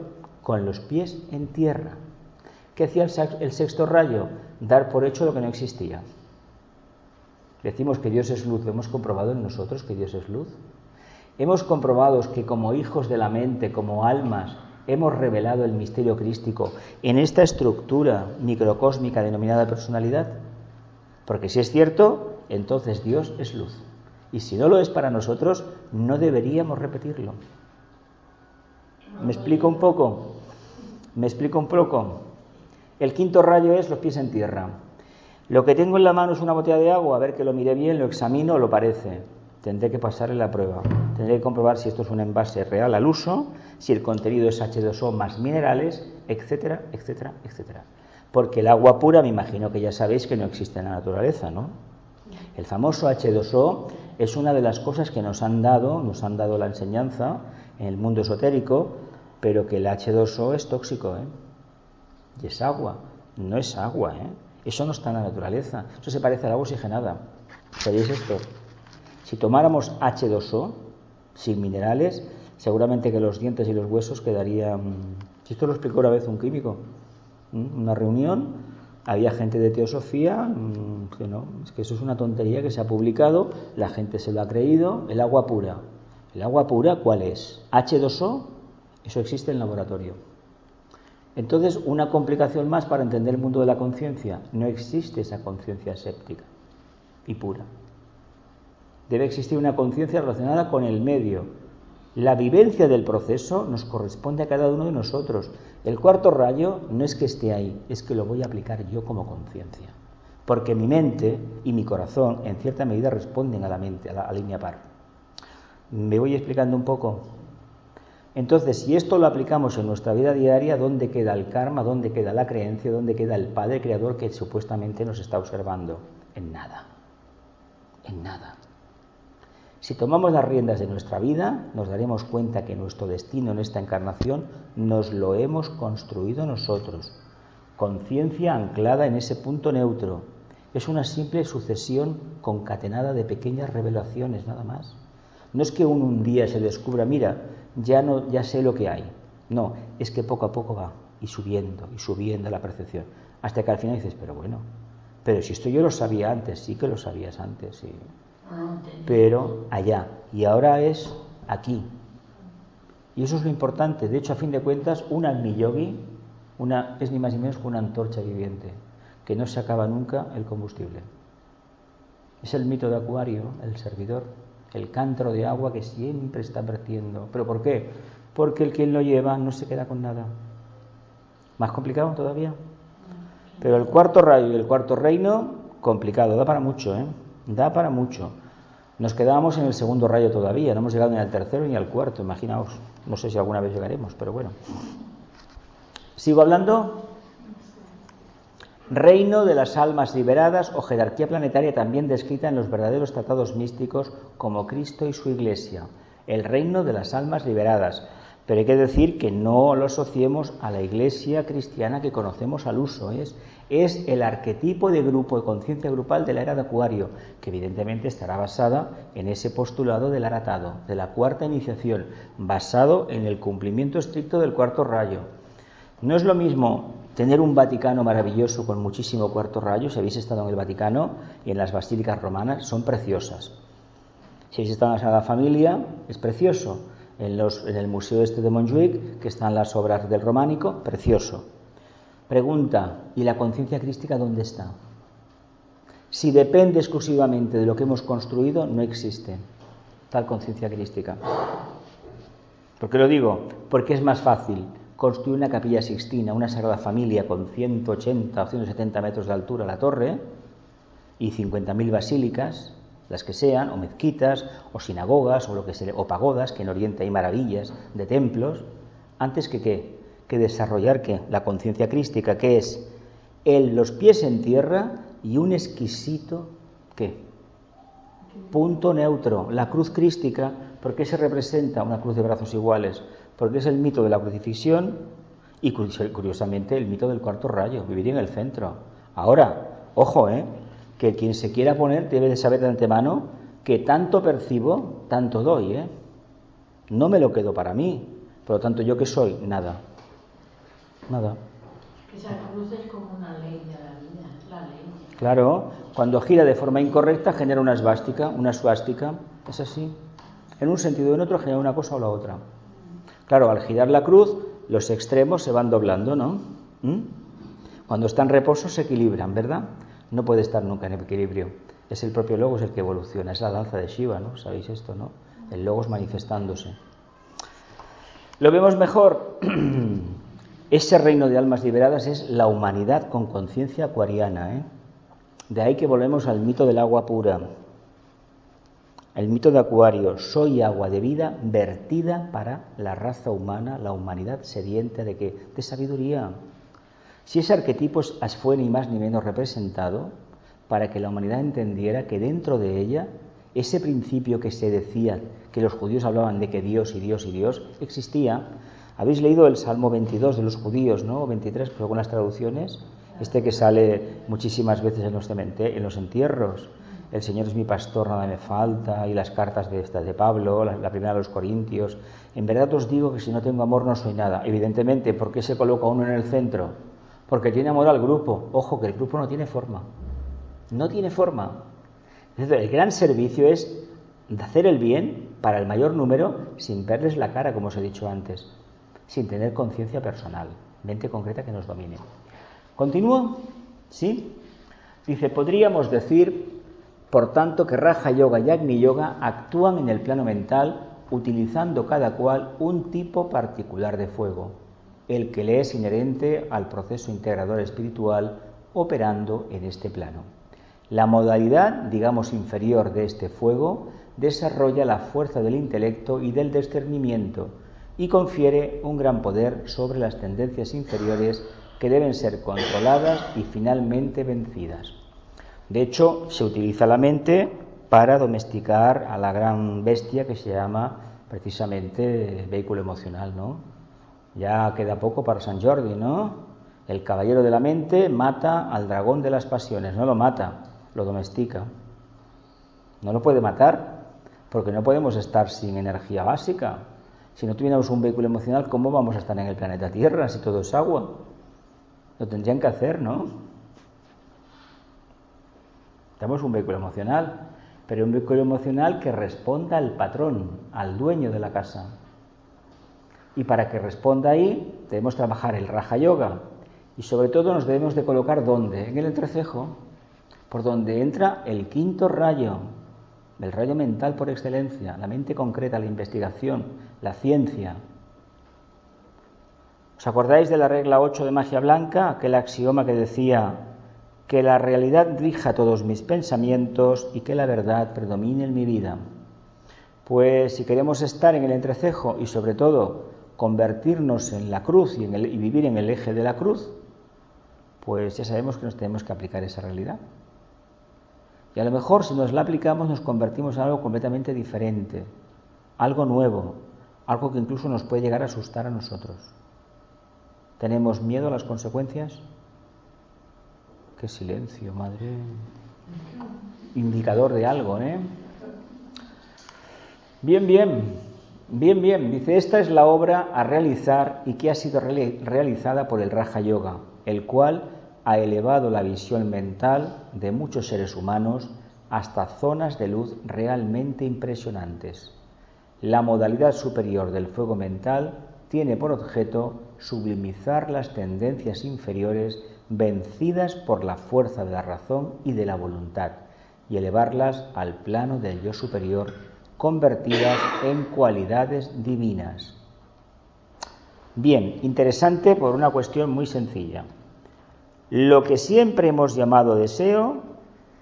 con los pies en tierra. ¿Qué hacía el sexto rayo? Dar por hecho lo que no existía. Decimos que Dios es luz, ¿lo hemos comprobado en nosotros que Dios es luz? Hemos comprobado que como hijos de la mente, como almas, hemos revelado el misterio crístico en esta estructura microcósmica denominada personalidad. Porque si es cierto, entonces Dios es luz. Y si no lo es para nosotros, no deberíamos repetirlo. ¿Me explico un poco? El quinto rayo es los pies en tierra. Lo que tengo en la mano es una botella de agua, a ver que lo mire bien, lo examino, lo parece. Tendré que pasarle la prueba. Tendré que comprobar si esto es un envase real al uso, si el contenido es H2O más minerales, etcétera, etcétera, etcétera. Porque el agua pura, me imagino que ya sabéis que no existe en la naturaleza, ¿no? El famoso H2O es una de las cosas que nos han dado la enseñanza en el mundo esotérico, pero que el H2O es tóxico, ¿eh? Y es agua, no es agua, ¿eh? Eso no está en la naturaleza, eso se parece al agua oxigenada. ¿Sabéis esto? Si tomáramos H2O sin minerales, seguramente que los dientes y los huesos quedarían... Si esto lo explicó una vez un químico, una reunión, había gente de teosofía, que no, es que eso es una tontería que se ha publicado, la gente se lo ha creído. El agua pura, ¿cuál es? H2O, eso existe en el laboratorio. Entonces, una complicación más para entender el mundo de la conciencia. No existe esa conciencia séptica y pura. Debe existir una conciencia relacionada con el medio. La vivencia del proceso nos corresponde a cada uno de nosotros. El cuarto rayo no es que esté ahí, es que lo voy a aplicar yo como conciencia. Porque mi mente y mi corazón, en cierta medida, responden a la mente, a la línea par. ¿Me voy explicando un poco? Entonces, si esto lo aplicamos en nuestra vida diaria, ¿dónde queda el karma? ¿Dónde queda la creencia? ¿Dónde queda el Padre Creador que supuestamente nos está observando? En nada. En nada. Si tomamos las riendas de nuestra vida, nos daremos cuenta que nuestro destino en esta encarnación nos lo hemos construido nosotros. Conciencia anclada en ese punto neutro. Es una simple sucesión concatenada de pequeñas revelaciones, nada más. No es que un día se descubra, mira, ya sé lo que hay. No, es que poco a poco va y subiendo la percepción. Hasta que al final dices, pero si esto yo lo sabía antes, sí que lo sabías antes, sí. Pero allá, y ahora es aquí. Y eso es lo importante. De hecho, a fin de cuentas, un Agni Yogi es ni más ni menos que una antorcha viviente, que no se acaba nunca el combustible. Es el mito de Acuario, el servidor, el cántaro de agua que siempre está vertiendo. ¿Pero por qué? Porque el quien lo lleva no se queda con nada. ¿Más complicado todavía? Pero el cuarto rayo y el cuarto reino, complicado, da para mucho, ¿eh? Da para mucho. Nos quedábamos en el segundo rayo todavía, no hemos llegado ni al tercero ni al cuarto, imaginaos. No sé si alguna vez llegaremos, pero bueno. ¿Sigo hablando? Reino de las almas liberadas o jerarquía planetaria también descrita en los verdaderos tratados místicos como Cristo y su Iglesia. El reino de las almas liberadas. Pero hay que decir que no lo asociemos a la Iglesia cristiana que conocemos al uso. Es el arquetipo de grupo, de conciencia grupal de la era de Acuario, que evidentemente estará basada en ese postulado del aratado, de la cuarta iniciación, basado en el cumplimiento estricto del cuarto rayo. No es lo mismo tener un Vaticano maravilloso con muchísimo cuarto rayo. Si habéis estado en el Vaticano y en las basílicas romanas, son preciosas. Si habéis estado en la Sagrada Familia, es precioso. En el Museo de Montjuic, que están las obras del románico, precioso. Pregunta, ¿y la conciencia crística dónde está? Si depende exclusivamente de lo que hemos construido, no existe tal conciencia crística. ¿Por qué lo digo? Porque es más fácil construir una capilla sixtina, una Sagrada Familia con 180 o 170 metros de altura la torre y 50.000 basílicas, las que sean, o mezquitas, o sinagogas, o pagodas, que en Oriente hay maravillas de templos, antes que ¿qué? Que desarrollar ¿qué? La conciencia crística, que es los pies en tierra y un exquisito ¿qué? Punto neutro, la cruz crística. ¿Por qué se representa una cruz de brazos iguales? Porque es el mito de la crucifixión y curiosamente el mito del cuarto rayo, vivir en el centro. Ahora, ojo, que quien se quiera poner debe de saber de antemano que tanto percibo, tanto doy, no me lo quedo para mí. Por lo tanto, ¿yo qué soy? Nada. Esa cruz es como una ley de la vida, es la ley. Claro, cuando gira de forma incorrecta genera una suástica, es así. En un sentido o en otro genera una cosa o la otra. Claro, al girar la cruz, los extremos se van doblando, ¿no? Cuando está en reposo se equilibran, ¿verdad? No puede estar nunca en equilibrio. Es el propio Logos el que evoluciona, es la danza de Shiva, ¿no? ¿Sabéis esto, no? El Logos manifestándose. Lo vemos mejor. Ese reino de almas liberadas es la humanidad con conciencia acuariana, De ahí que volvemos al mito del agua pura. El mito de Acuario, soy agua de vida vertida para la raza humana, la humanidad sedienta ¿de qué? De sabiduría. Si ese arquetipo fue ni más ni menos representado para que la humanidad entendiera que dentro de ella, ese principio que se decía, que los judíos hablaban de que Dios y Dios y Dios, existía. Habéis leído el Salmo 22 de los judíos, ¿no? 23, por algunas traducciones, que sale muchísimas veces en los entierros. El Señor es mi pastor, nada me falta, y las cartas de Pablo, la primera de los Corintios. En verdad os digo que si no tengo amor no soy nada. Evidentemente, ¿por qué se coloca uno en el centro? Porque tiene amor al grupo. Ojo, que el grupo no tiene forma. No tiene forma. Entonces, el gran servicio es hacer el bien para el mayor número sin verles la cara, como os he dicho antes, sin tener conciencia personal, mente concreta que nos domine. ¿Continúo? ¿Sí? Dice, podríamos decir, por tanto, que Raja Yoga y Agni Yoga actúan en el plano mental utilizando cada cual un tipo particular de fuego, el que le es inherente al proceso integrador espiritual operando en este plano. La modalidad, digamos, inferior de este fuego desarrolla la fuerza del intelecto y del discernimiento y confiere un gran poder sobre las tendencias inferiores que deben ser controladas y finalmente vencidas. De hecho, se utiliza la mente para domesticar a la gran bestia que se llama precisamente vehículo emocional, ¿no? Ya queda poco para San Jordi, ¿no? El caballero de la mente mata al dragón de las pasiones, no lo mata, lo domestica. No lo puede matar, porque no podemos estar sin energía básica. Si no tuviéramos un vehículo emocional, ¿cómo vamos a estar en el planeta Tierra si todo es agua? Lo tendrían que hacer, ¿no? Tenemos un vehículo emocional, pero un vehículo emocional que responda al patrón, al dueño de la casa. Y para que responda ahí, debemos trabajar el Raja Yoga. Y sobre todo nos debemos de colocar ¿dónde? En el entrecejo, por donde entra el quinto rayo, el rayo mental por excelencia, la mente concreta, la investigación, la ciencia. ¿Os acordáis de la regla 8 de magia blanca? Aquel axioma que decía que la realidad rija todos mis pensamientos y que la verdad predomine en mi vida. Pues si queremos estar en el entrecejo y sobre todo convertirnos en la cruz y vivir en el eje de la cruz, pues ya sabemos que nos tenemos que aplicar esa realidad. Y a lo mejor si nos la aplicamos nos convertimos en algo completamente diferente, algo nuevo, algo que incluso nos puede llegar a asustar a nosotros. ¿Tenemos miedo a las consecuencias? ¡Qué silencio, madre! Indicador de algo, ¿eh? Bien. Dice, esta es la obra a realizar y que ha sido realizada por el Raja Yoga, el cual ha elevado la visión mental de muchos seres humanos hasta zonas de luz realmente impresionantes. La modalidad superior del fuego mental tiene por objeto sublimizar las tendencias inferiores vencidas por la fuerza de la razón y de la voluntad y elevarlas al plano del yo superior, convertidas en cualidades divinas. Bien, interesante por una cuestión muy sencilla. Lo que siempre hemos llamado deseo,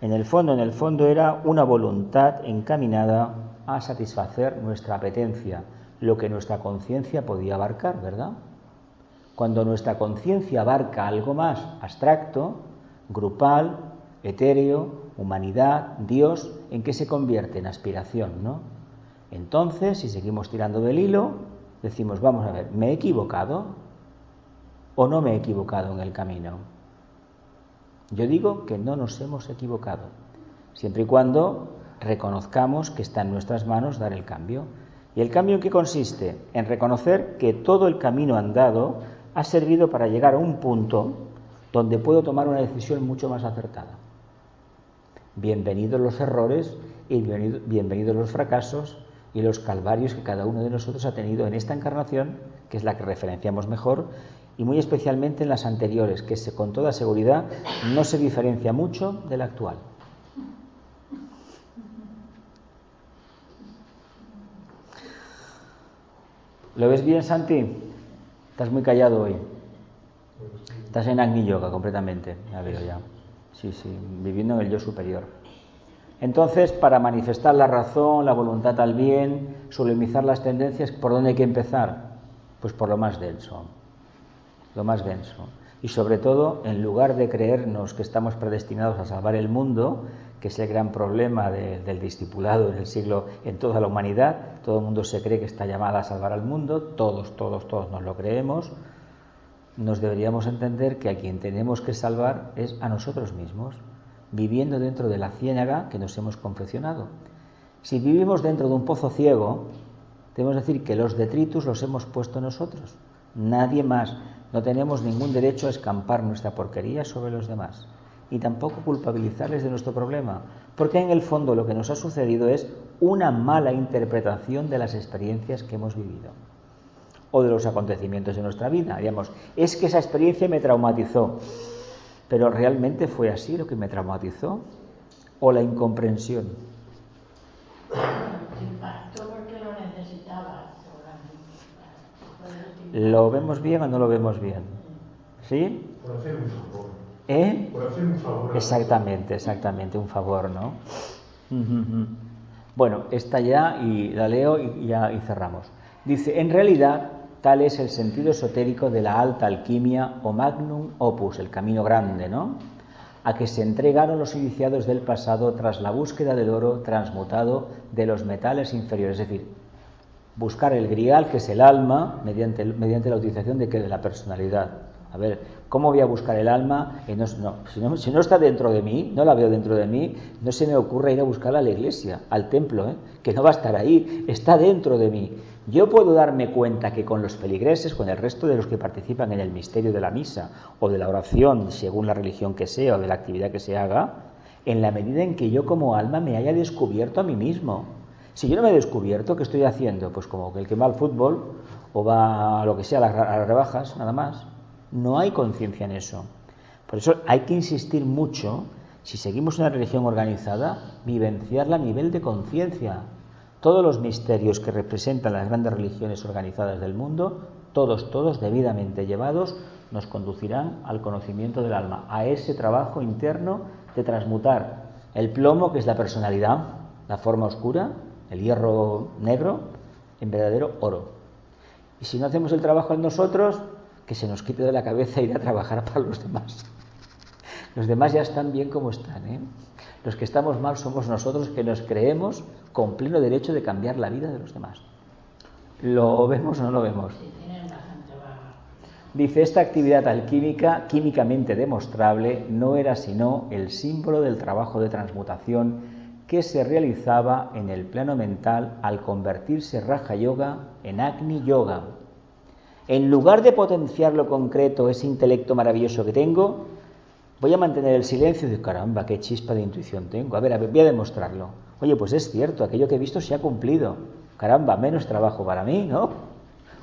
en el fondo era una voluntad encaminada a satisfacer nuestra apetencia, lo que nuestra conciencia podía abarcar, ¿verdad? Cuando nuestra conciencia abarca algo más abstracto, grupal, etéreo, humanidad, Dios, ¿en qué se convierte? En aspiración, ¿no? Entonces, si seguimos tirando del hilo, decimos, vamos a ver, ¿me he equivocado o no me he equivocado en el camino? Yo digo que no nos hemos equivocado, siempre y cuando reconozcamos que está en nuestras manos dar el cambio. ¿Y el cambio en qué consiste? En reconocer que todo el camino andado ha servido para llegar a un punto donde puedo tomar una decisión mucho más acertada. Bienvenidos los errores y bienvenidos los fracasos y los calvarios que cada uno de nosotros ha tenido en esta encarnación, que es la que referenciamos mejor, y muy especialmente en las anteriores, que con toda seguridad no se diferencia mucho de la actual. ¿Lo ves bien, Santi? Estás muy callado hoy. Estás en Agni Yoga completamente, ya veo ya. Sí, viviendo en el yo superior. Entonces, para manifestar la razón, la voluntad al bien, sublimizar las tendencias, ¿por dónde hay que empezar? Pues por lo más denso. Lo más denso. Y sobre todo, en lugar de creernos que estamos predestinados a salvar el mundo, que es el gran problema del discipulado en el siglo, en toda la humanidad, todo el mundo se cree que está llamada a salvar al mundo, todos nos lo creemos, nos deberíamos entender que a quien tenemos que salvar es a nosotros mismos, viviendo dentro de la ciénaga que nos hemos confeccionado. Si vivimos dentro de un pozo ciego, debemos decir que los detritus los hemos puesto nosotros, nadie más. No tenemos ningún derecho a escampar nuestra porquería sobre los demás, y tampoco culpabilizarles de nuestro problema, porque en el fondo lo que nos ha sucedido es una mala interpretación de las experiencias que hemos vivido o de los acontecimientos de nuestra vida. Digamos, es que esa experiencia me traumatizó, pero ¿realmente fue así lo que me traumatizó? ¿O la incomprensión? Porque lo necesitaba. ¿Lo vemos bien o no lo vemos bien? ¿Sí? Por hacer un favor. Por hacer un favor. Exactamente, un favor, ¿no? Bueno, esta ya, y la leo y cerramos. Dice, en realidad, tal es el sentido esotérico de la alta alquimia o magnum opus, el camino grande, ¿no? A que se entregaron los iniciados del pasado tras la búsqueda del oro transmutado de los metales inferiores, es decir, buscar el grial, que es el alma, mediante la utilización de la personalidad. A ver, ¿cómo voy a buscar el alma? Si no está dentro de mí, no la veo dentro de mí, no se me ocurre ir a buscarla a la iglesia, al templo, que no va a estar ahí, está dentro de mí. Yo puedo darme cuenta que con los feligreses, con el resto de los que participan en el misterio de la misa o de la oración, según la religión que sea o de la actividad que se haga, en la medida en que yo como alma me haya descubierto a mí mismo. Si yo no me he descubierto, ¿qué estoy haciendo? Pues como el que va al fútbol o va a lo que sea, a las rebajas, nada más. No hay conciencia en eso. Por eso hay que insistir mucho, si seguimos una religión organizada, vivenciarla a nivel de conciencia. Todos los misterios que representan las grandes religiones organizadas del mundo, todos debidamente llevados, nos conducirán al conocimiento del alma, a ese trabajo interno de transmutar el plomo, que es la personalidad, la forma oscura, el hierro negro, en verdadero oro. Y si no hacemos el trabajo en nosotros, que se nos quite de la cabeza ir a trabajar para los demás. Los demás ya están bien como están, ¿eh? Los que estamos mal somos nosotros, que nos creemos con pleno derecho de cambiar la vida de los demás. ¿Lo vemos o no lo vemos? Sí, tienen bastante vaga. Dice, esta actividad alquímica, químicamente demostrable, no era sino el símbolo del trabajo de transmutación que se realizaba en el plano mental al convertirse Raja Yoga en Agni Yoga. En lugar de potenciar lo concreto, ese intelecto maravilloso que tengo, voy a mantener el silencio y digo, caramba, qué chispa de intuición tengo. A ver, voy a demostrarlo. Oye, pues es cierto, aquello que he visto se ha cumplido. Caramba, menos trabajo para mí, ¿no?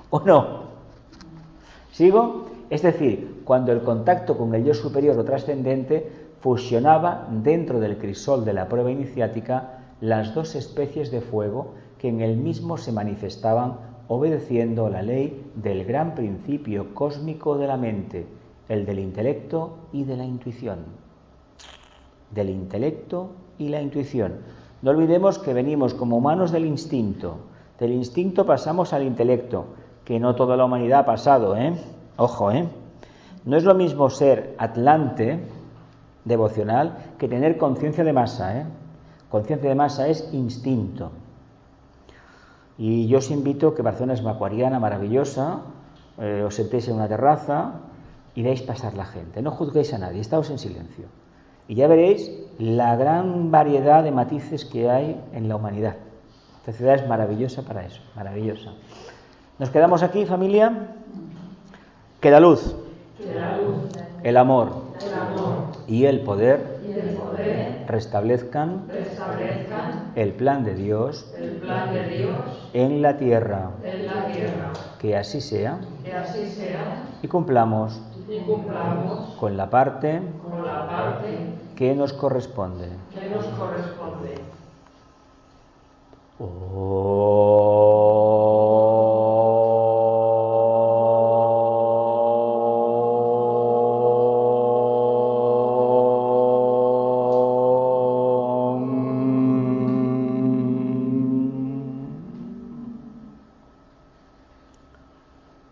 ¿O no? ¿Sigo? Es decir, cuando el contacto con el yo superior o trascendente fusionaba dentro del crisol de la prueba iniciática las dos especies de fuego que en él mismo se manifestaban obedeciendo la ley del gran principio cósmico de la mente, el del intelecto y de la intuición. Del intelecto y la intuición. No olvidemos que venimos como humanos del instinto pasamos al intelecto, que no toda la humanidad ha pasado, ¿eh? Ojo, ¿eh? No es lo mismo ser atlante, devocional, que tener conciencia de masa, ¿eh? Conciencia de masa es instinto. Y yo os invito que Barcelona es macuariana, maravillosa, os sentéis en una terraza y veáis pasar la gente. No juzguéis a nadie, estáos en silencio. Y ya veréis la gran variedad de matices que hay en la humanidad. Esta ciudad es maravillosa para eso, maravillosa. ¿Nos quedamos aquí, familia? Que la luz, el amor y el poder restablezcan el plan de Dios en la tierra. Que así sea y cumplamos con la parte que nos corresponde.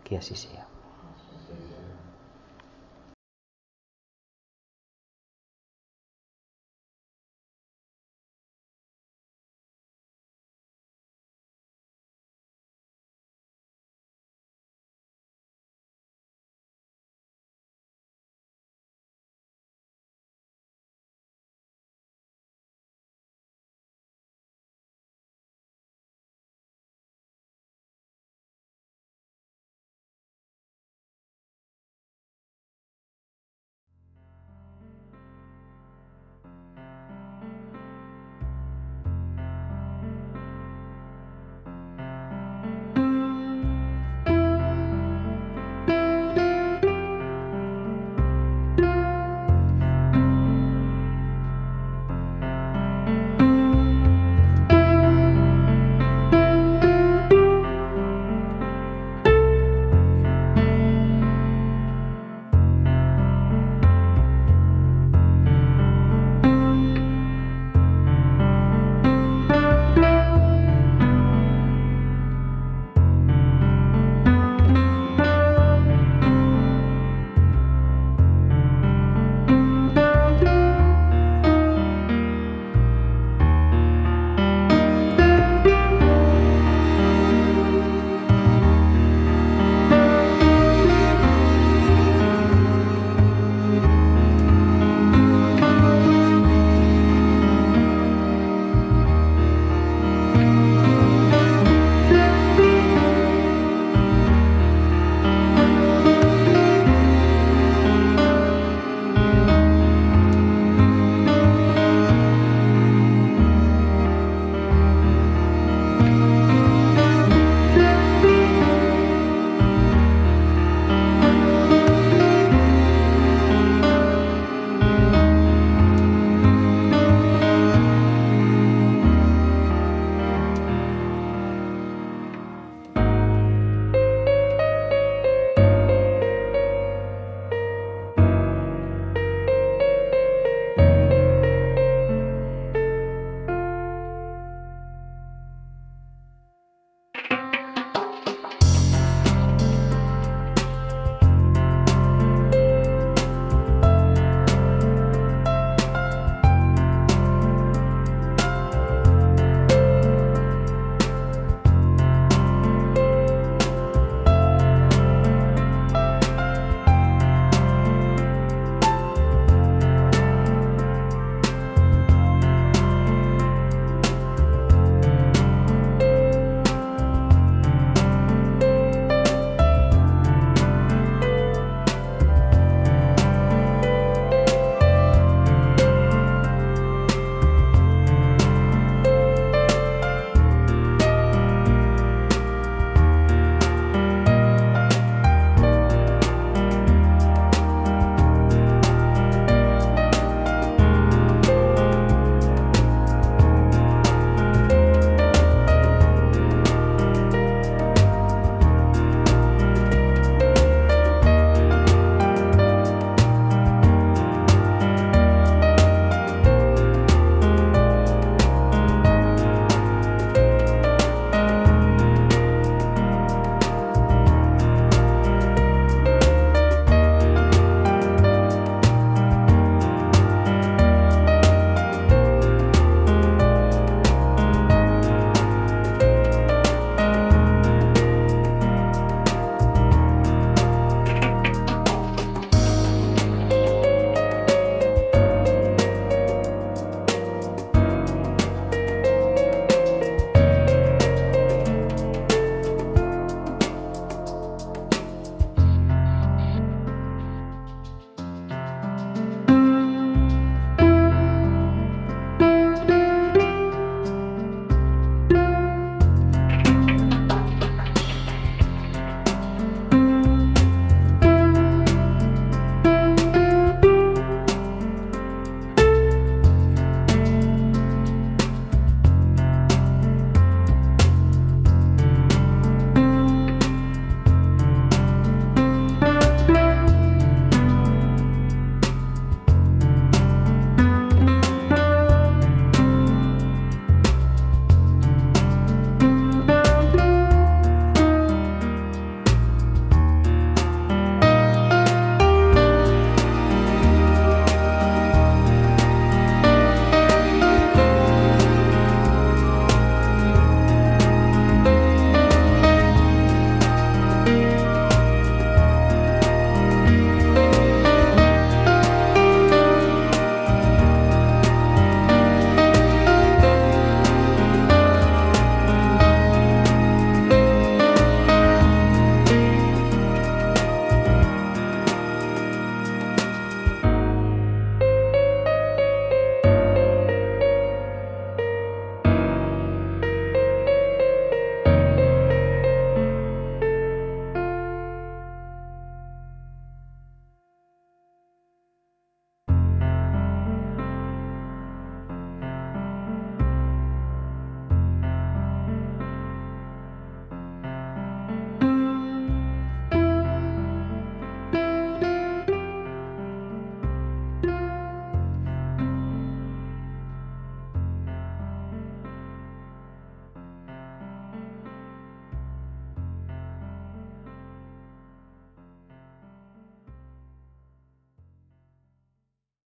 Que así sea.